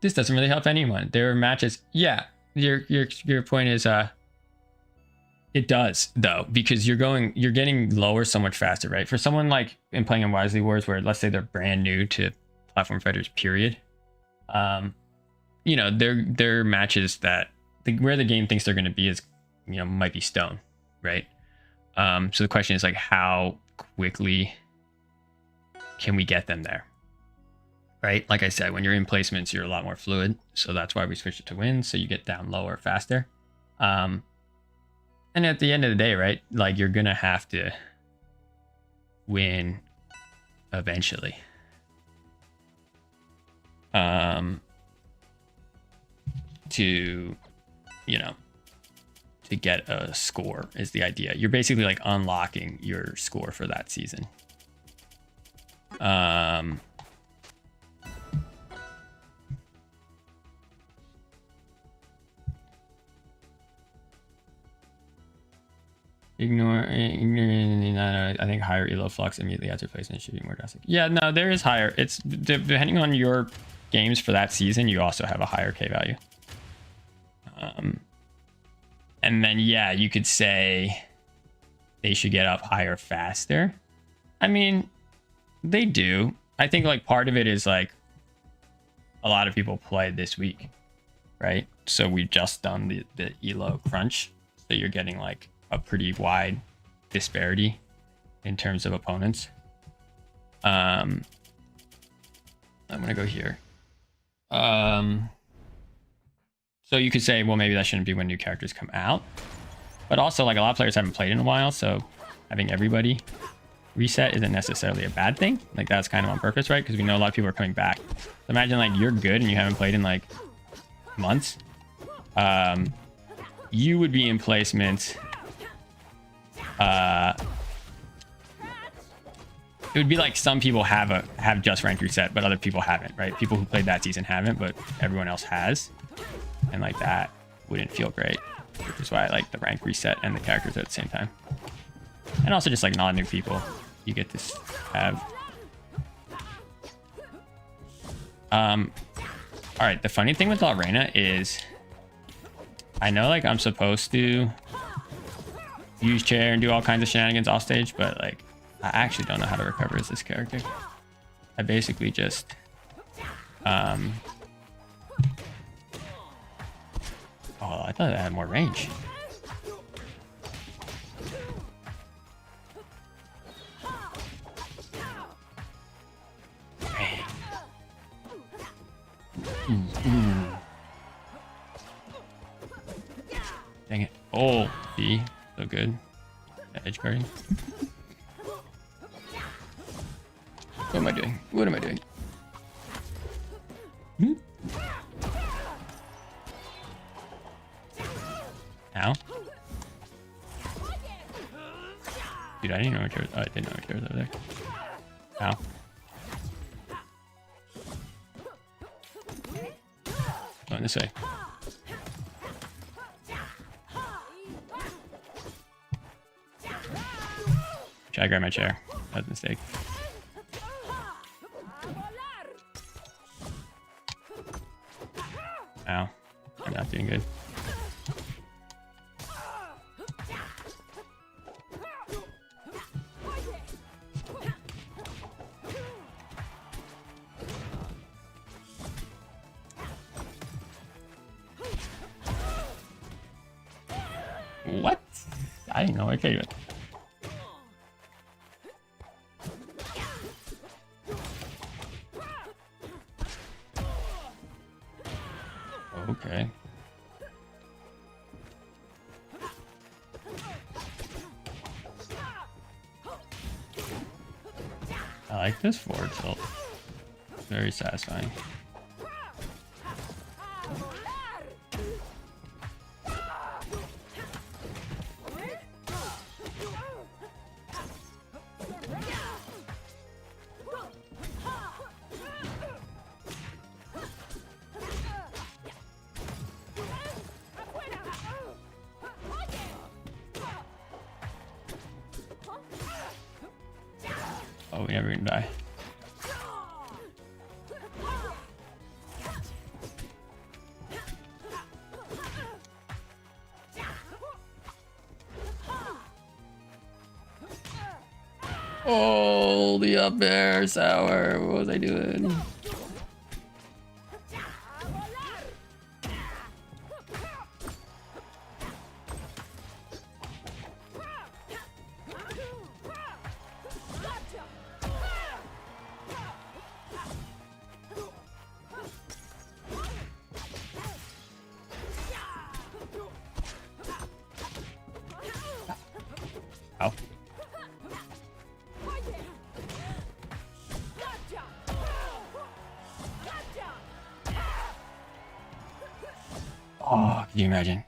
This doesn't really help anyone. There are matches. Yeah, your point is it does though, because you're getting lower so much faster, right? For someone like in playing in Wisely Wars, where let's say they're brand new to platform fighters, period. You know, they're matches that where the game thinks they're going to be is, you know, might be stone, right? So the question is like, how quickly can we get them there? Right? Like I said, when you're in placements, you're a lot more fluid. So that's why we switched it to wins. So you get down lower faster. And at the end of the day, right? Like you're going to have to win eventually. To, you know, to get a score is the idea. You're basically like unlocking your score for that season. Ignoring that, I think higher elo flux immediately after placement should be more drastic. Yeah, no, there is higher. It's depending on your games for that season, you also have a higher K value. And then, yeah, you could say they should get up higher faster. I mean, they do. I think like part of it is like a lot of people play this week, right? So we've just done the elo crunch. So you're getting like a pretty wide disparity in terms of opponents. I'm gonna go here. So you could say, well, maybe that shouldn't be when new characters come out, but also like a lot of players haven't played in a while, so having everybody reset isn't necessarily a bad thing. Like that's kind of on purpose, right? Because we know a lot of people are coming back. So imagine like you're good and you haven't played in like months. You would be in placement. It would be like some people have just rank reset, but other people haven't, right? People who played that season haven't, but everyone else has, and like that wouldn't feel great, which is why I like the rank reset and the characters at the same time. And also just like not new people you get to have. All right, the funny thing with Reina is I know like I'm supposed to use chair and do all kinds of shenanigans off stage, but like I actually don't know how to recover as this character. I basically just oh, I thought I had more range. Dang it. Oh, B. So good. Edge guarding. What am I doing? What am I doing? Ow. Dude, I didn't know which was. Oh, I didn't know which was over there. Ow. Going this way. Gotta grab my chair. That's a mistake. Ow. I'm not doing good. What? I didn't know I could do it. Okay. I like this forward tilt. Very satisfying. Oh, we never gonna die. Oh, the up air sour. What was I doing? Ow. Oh, can you imagine?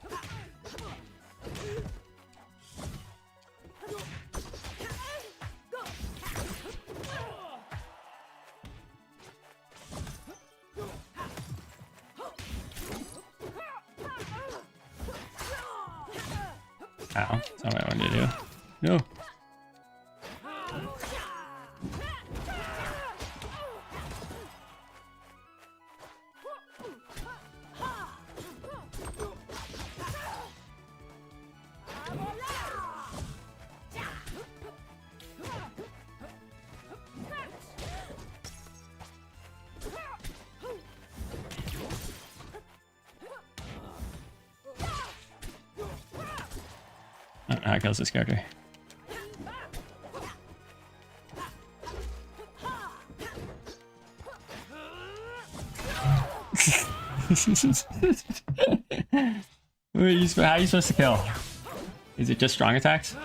Ow, that's not what I wanted to do. No. I don't know how it kills this character. How are you supposed to kill? Is it just strong attacks?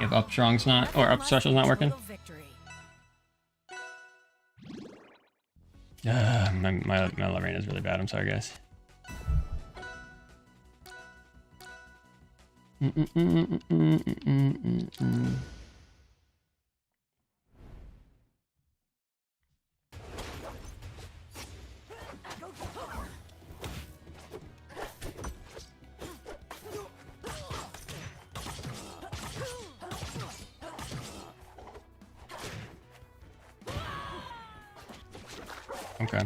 If up strong's not, or up special's not working? My Reina is really bad. I'm sorry, guys. Okay.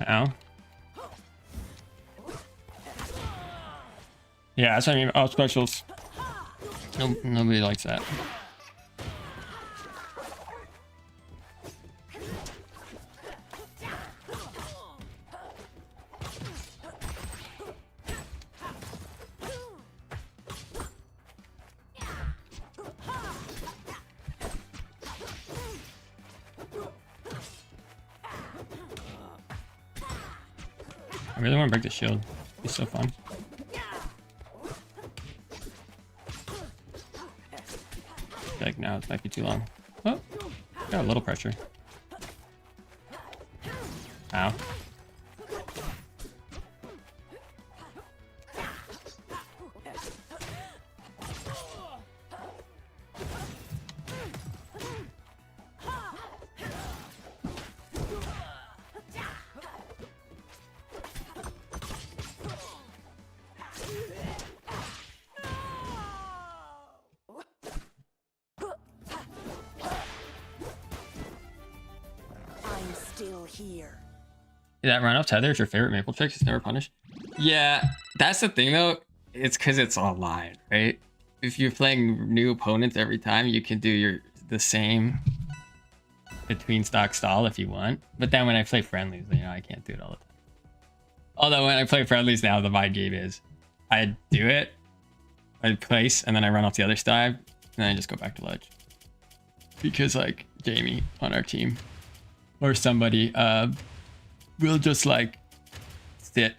Ow. Yeah, that's what I mean. Oh, specials. Nobody likes that. I really want to break the shield. It's so fun. I feel like now it might be too long. Oh, got a little pressure. Ow. I'm still here. That run up tether is your favorite maple trick? It's never punished. Yeah, that's the thing though. It's because it's online, right? If you're playing new opponents every time, you can do the same between stock stall if you want. But then when I play friendlies, you know, I can't do it all the time. Although when I play friendlies now, the mind game is I do it, I place, and then I run off the other side, and then I just go back to ledge. Because like Jamie on our team or somebody will just like sit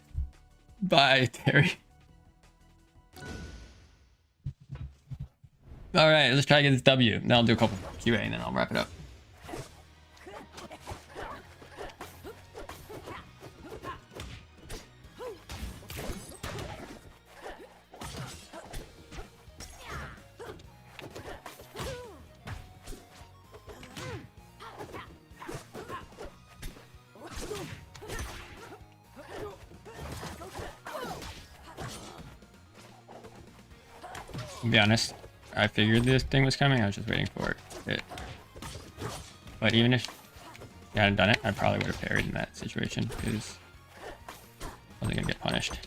by Terry. All right, let's try to get this W. Then I'll do a couple QA and then I'll wrap it up. To be honest, I figured this thing was coming. I was just waiting for it. But even if I hadn't done it, I probably would have parried in that situation because I wasn't gonna get punished.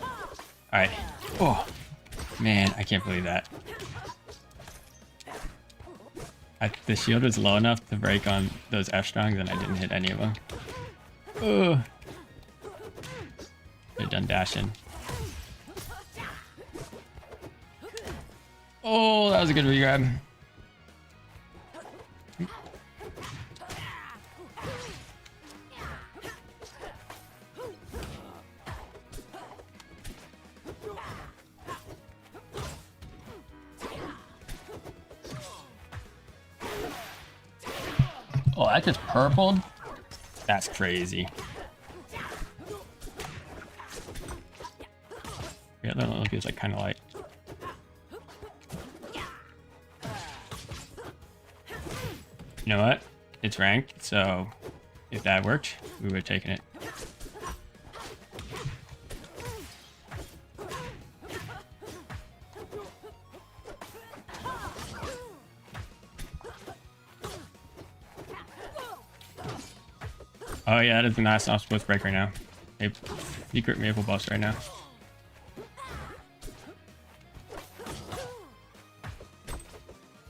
All right. Oh man, I can't believe that. The shield was low enough to break on those F strongs, and I didn't hit any of them. Oh, they're done dashing. Oh, that was a good regrab. Oh, that just purpled? That's crazy. Yeah, that one feels like kind of light. You know what? It's ranked, so if that worked, we would have taken it. Oh yeah, that is the last off split break right now. Secret maple bust right now.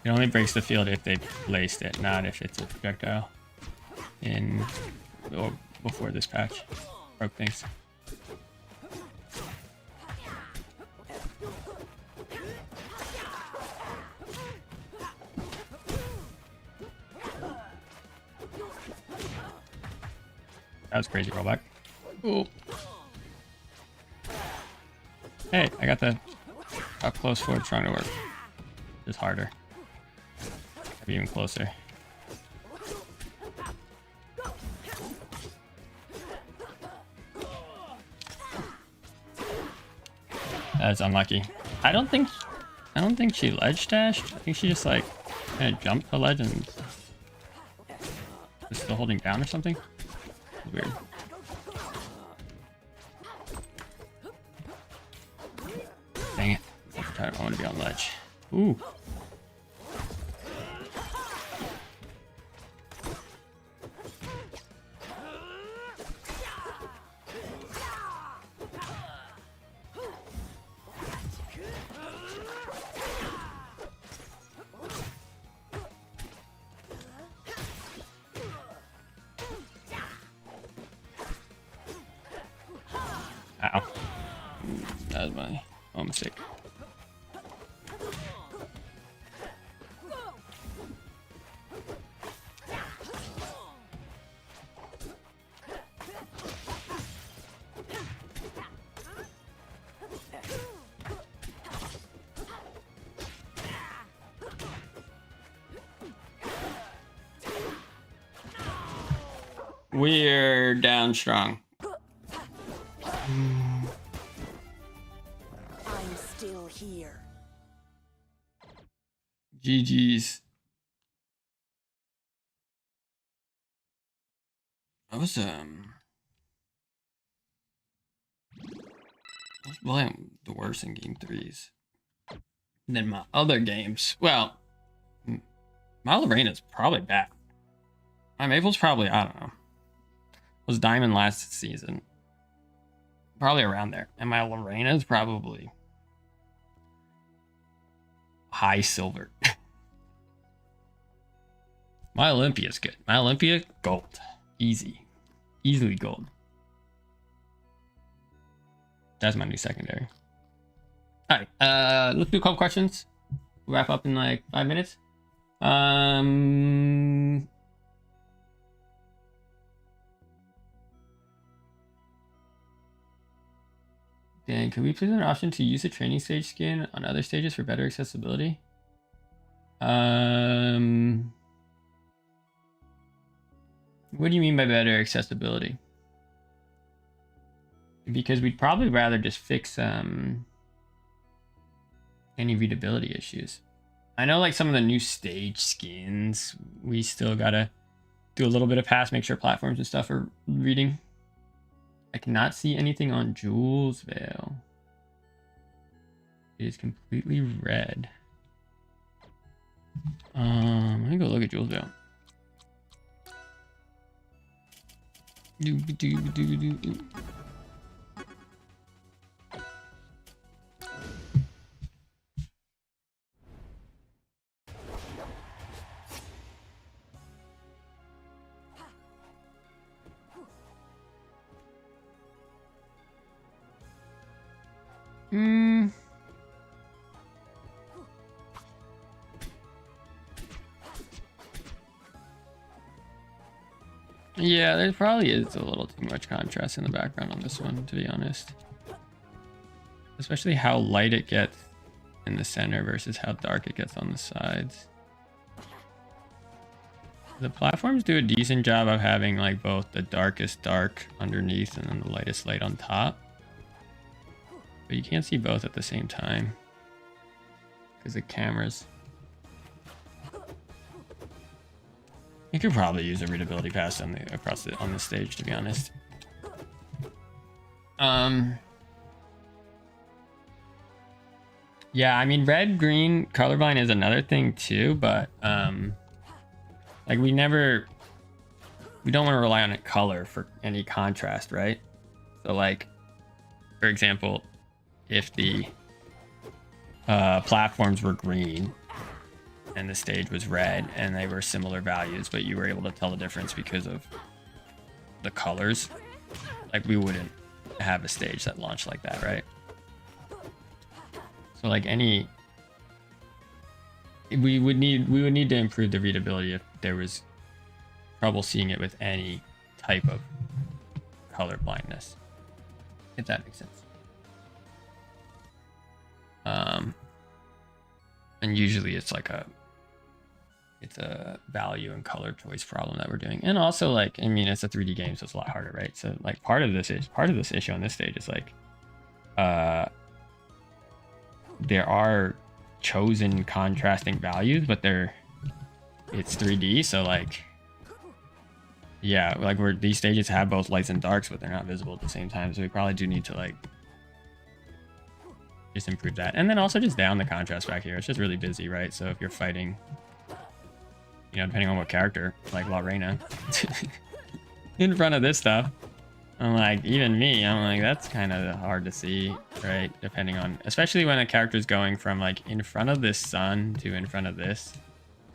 It only breaks the field if they placed it, not if it's a projectile. Or before this patch broke things. That was crazy rollback. Ooh. Hey, I got the up close forward trying to work. Just harder. Maybe even closer. That's unlucky. I don't think she ledge dashed. I think she just like kind of jumped the ledge and was still holding down or something. Weird. Dang it. I want to be on ledge. Ooh. Ow. That was my own mistake. We're down strong. I'm still here. GG's. I was playing the worst in game 3s than my other games. Well, my Reina's probably bad. My Maple's probably, I don't know. Was Diamond last season. Probably around there. And my Lorena's probably high silver. My Olympia's good. My Olympia, gold. Easy. Easily gold. That's my new secondary. Alright, let's do a couple questions. We'll wrap up in like 5 minutes. Dan, can we please have an option to use the training stage skin on other stages for better accessibility? What do you mean by better accessibility? Because we'd probably rather just fix any readability issues. I know like some of the new stage skins, we still gotta do a little bit of pass, make sure platforms and stuff are reading. I cannot see anything on Jules Veil. It is completely red. I'm gonna go look at Jules Veil. Yeah, there probably is a little too much contrast in the background on this one, to be honest. Especially how light it gets in the center versus how dark it gets on the sides. The platforms do a decent job of having like both the darkest dark underneath and then the lightest light on top. But you can't see both at the same time because the cameras. You could probably use a readability pass on the stage, to be honest. Yeah, I mean red green colorblind is another thing too, but like we don't want to rely on color for any contrast, right? So like, for example, if the platforms were green and the stage was red and they were similar values, but you were able to tell the difference because of the colors, like we wouldn't have a stage that launched like that, right? So like we would need to improve the readability if there was trouble seeing it with any type of color blindness, if that makes sense. And usually it's a value and color choice problem that we're doing. And also like, I mean, it's a 3D game, so it's a lot harder, right? So like part of this issue on this stage is like, there are chosen contrasting values, but it's 3D. So like, yeah, like these stages have both lights and darks, but they're not visible at the same time. So we probably do need to like just improve that. And then also just down the contrast back here. It's just really busy, right? So if you're fighting, you know, depending on what character, like Reina, in front of this stuff, I'm like, even me, I'm like, that's kind of hard to see, right? Depending on, especially when a character's going from like in front of this sun to in front of this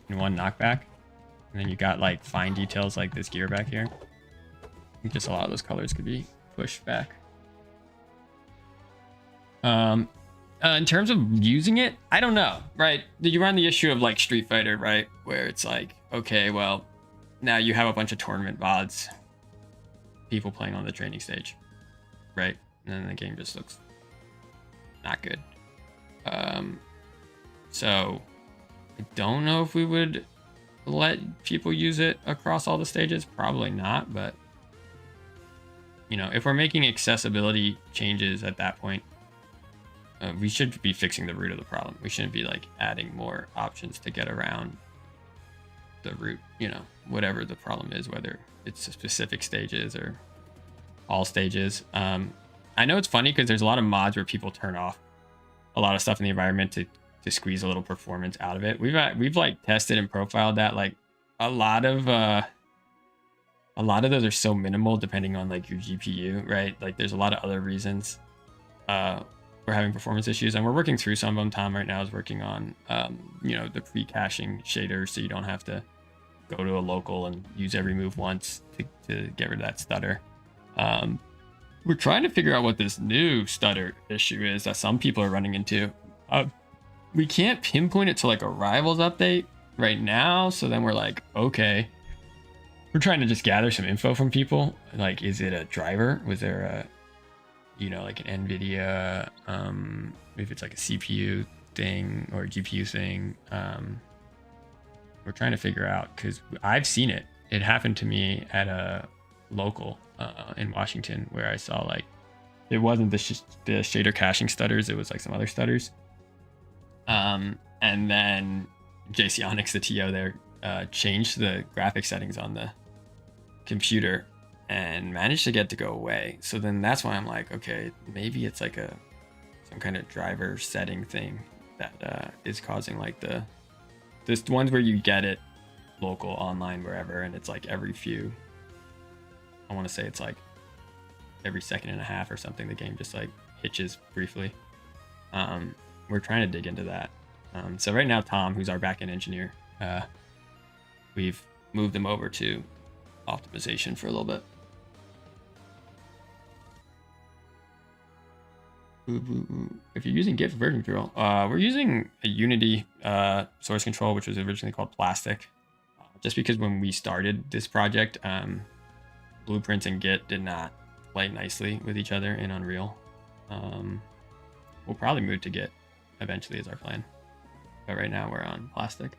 in one knockback. And then you got like fine details like this gear back here. I think just a lot of those colors could be pushed back. In terms of using it, I don't know, right? You run the issue of like Street Fighter, right? Where it's like, okay, well, now you have a bunch of tournament VODs, people playing on the training stage, right? And then the game just looks not good. So I don't know if we would let people use it across all the stages. Probably not, but you know, if we're making accessibility changes at that point, we should be fixing the root of the problem. We shouldn't be like adding more options to get around the root, you know, whatever the problem is, whether it's specific stages or all stages. I know it's funny because there's a lot of mods where people turn off a lot of stuff in the environment to squeeze a little performance out of it. We've like tested and profiled that. Like a lot of those are so minimal depending on like your GPU, right? Like there's a lot of other reasons we're having performance issues, and we're working through some of them. Tom right now is working on you know, the pre-caching shader, so you don't have to go to a local and use every move once to get rid of that stutter. We're trying to figure out what this new stutter issue is that some people are running into. We can't pinpoint it to like a Rivals update right now, so then we're like, okay, we're trying to just gather some info from people. Like, is it a driver? Was there a, you know, like an NVIDIA, if it's like a CPU thing or a GPU thing? We're trying to figure out, because I've seen it. It happened to me at a local in Washington where I saw like, it wasn't the shader caching stutters, it was like some other stutters. And then JC Onyx, the TO there, changed the graphic settings on the computer and managed to get to go away. So then that's why I'm like, okay, maybe it's like some kind of driver setting thing that is causing like this ones where you get it local, online, wherever, and it's like every few, I want to say it's like every second and a half or something, the game just like hitches briefly. We're trying to dig into that. So right now, Tom, who's our backend engineer, we've moved him over to optimization for a little bit. If you're using Git for version control, we're using a Unity source control, which was originally called Plastic. Just because when we started this project, Blueprints and Git did not play nicely with each other in Unreal. We'll probably move to Git eventually is our plan. But right now we're on Plastic.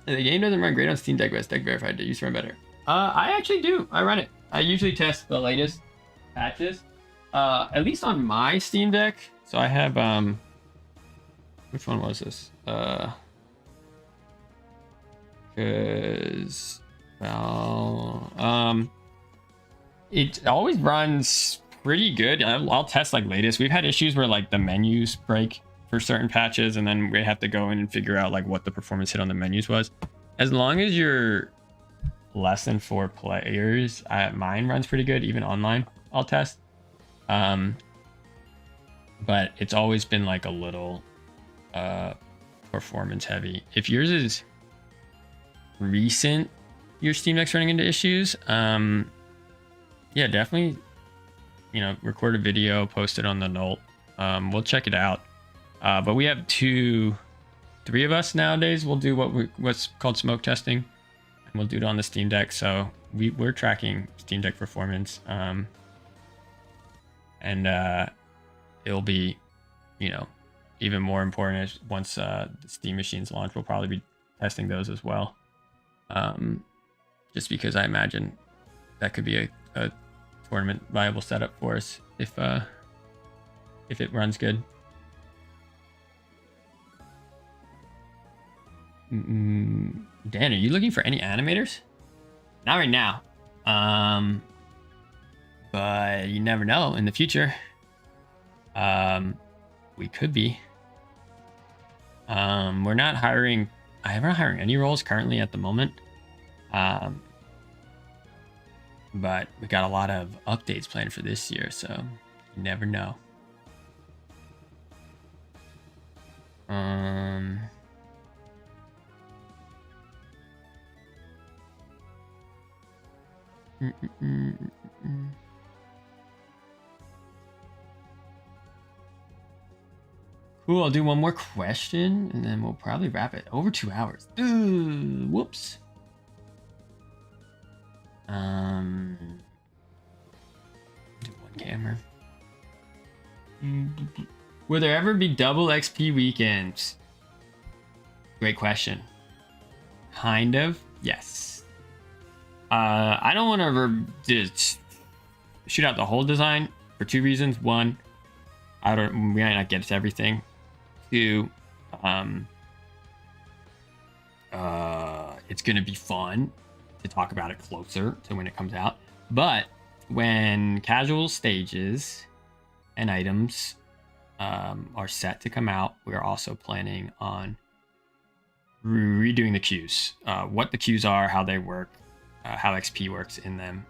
The game doesn't run great on Steam Deck, but it's Deck verified. It used to run better. I actually do. I run it. I usually test the latest patches. At least on my Steam Deck. So I have which one was this? Because well, it always runs pretty good. I'll test like latest. We've had issues where like the menus break for certain patches, and then we have to go in and figure out like what the performance hit on the menus was. As long as you're less than 4 players, mine runs pretty good, even online. I'll test. But it's always been like a little performance heavy. If yours is recent, your Steam Deck's running into issues, yeah, definitely, you know, record a video, post it on the Nolt. We'll check it out. But we have 3 of us nowadays. We'll do what's called smoke testing, and we'll do it on the Steam Deck. So we're tracking Steam Deck performance, and it'll be, you know, even more important once the Steam machines launch. We'll probably be testing those as well, just because I imagine that could be a tournament viable setup for us if it runs good. Dan, are you looking for any animators? Not right now. But you never know in the future. We could be. We're not hiring. I'm not hiring any roles currently at the moment. But we got a lot of updates planned for this year, so you never know. Cool, I'll do one more question and then we'll probably wrap it. Over 2 hours. Whoops. Do one camera. Will there ever be double XP weekends? Great question. Kind of, yes. I don't want to just shoot out the whole design for two reasons. One, we might not get to everything. Two, it's gonna be fun to talk about it closer to when it comes out. But when casual stages and items are set to come out, we're also planning on redoing the queues. What the queues are, how they work, how XP works in them.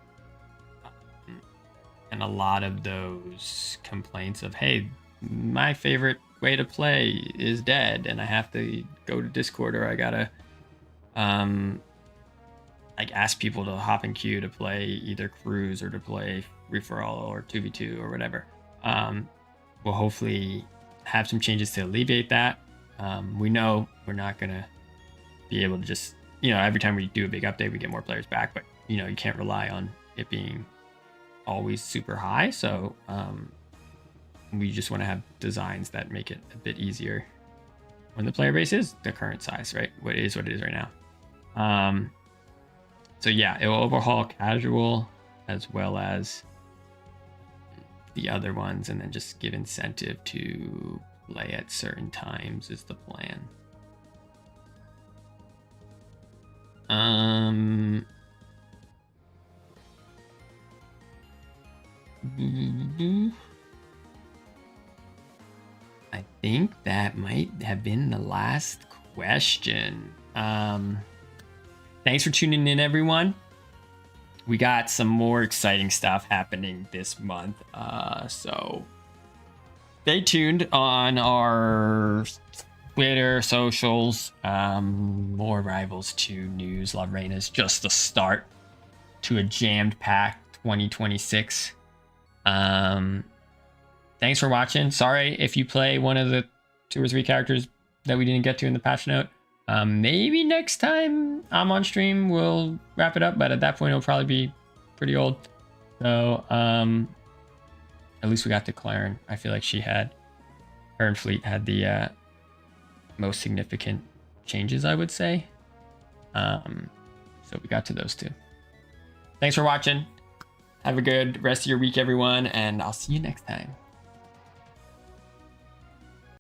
And a lot of those complaints of, hey, my favorite way to play is dead and I have to go to Discord, or I gotta like ask people to hop in queue to play either cruise or to play free for all or 2v2 or whatever. We'll hopefully have some changes to alleviate that. We know we're not gonna be able to just, every time we do a big update we get more players back, but you can't rely on it being always super high. So we just want to have designs that make it a bit easier when the player base is the current size, right? What it is right now. So yeah, it will overhaul casual as well as the other ones, and then just give incentive to play at certain times is the plan. I think that might have been the last question. Thanks for tuning in, everyone. We got some more exciting stuff happening this month. So stay tuned on our Twitter, socials. More Rivals 2 news. La Reina's just the start to a jammed-packed 2026. Thanks for watching. Sorry if you play one of the 2 or 3 characters that we didn't get to in the patch note. Maybe next time I'm on stream we'll wrap it up, but at that point it'll probably be pretty old. So at least we got to Claren. I feel like her and Fleet had the most significant changes, I would say. So we got to those 2. Thanks for watching. Have a good rest of your week, everyone, and I'll see you next time.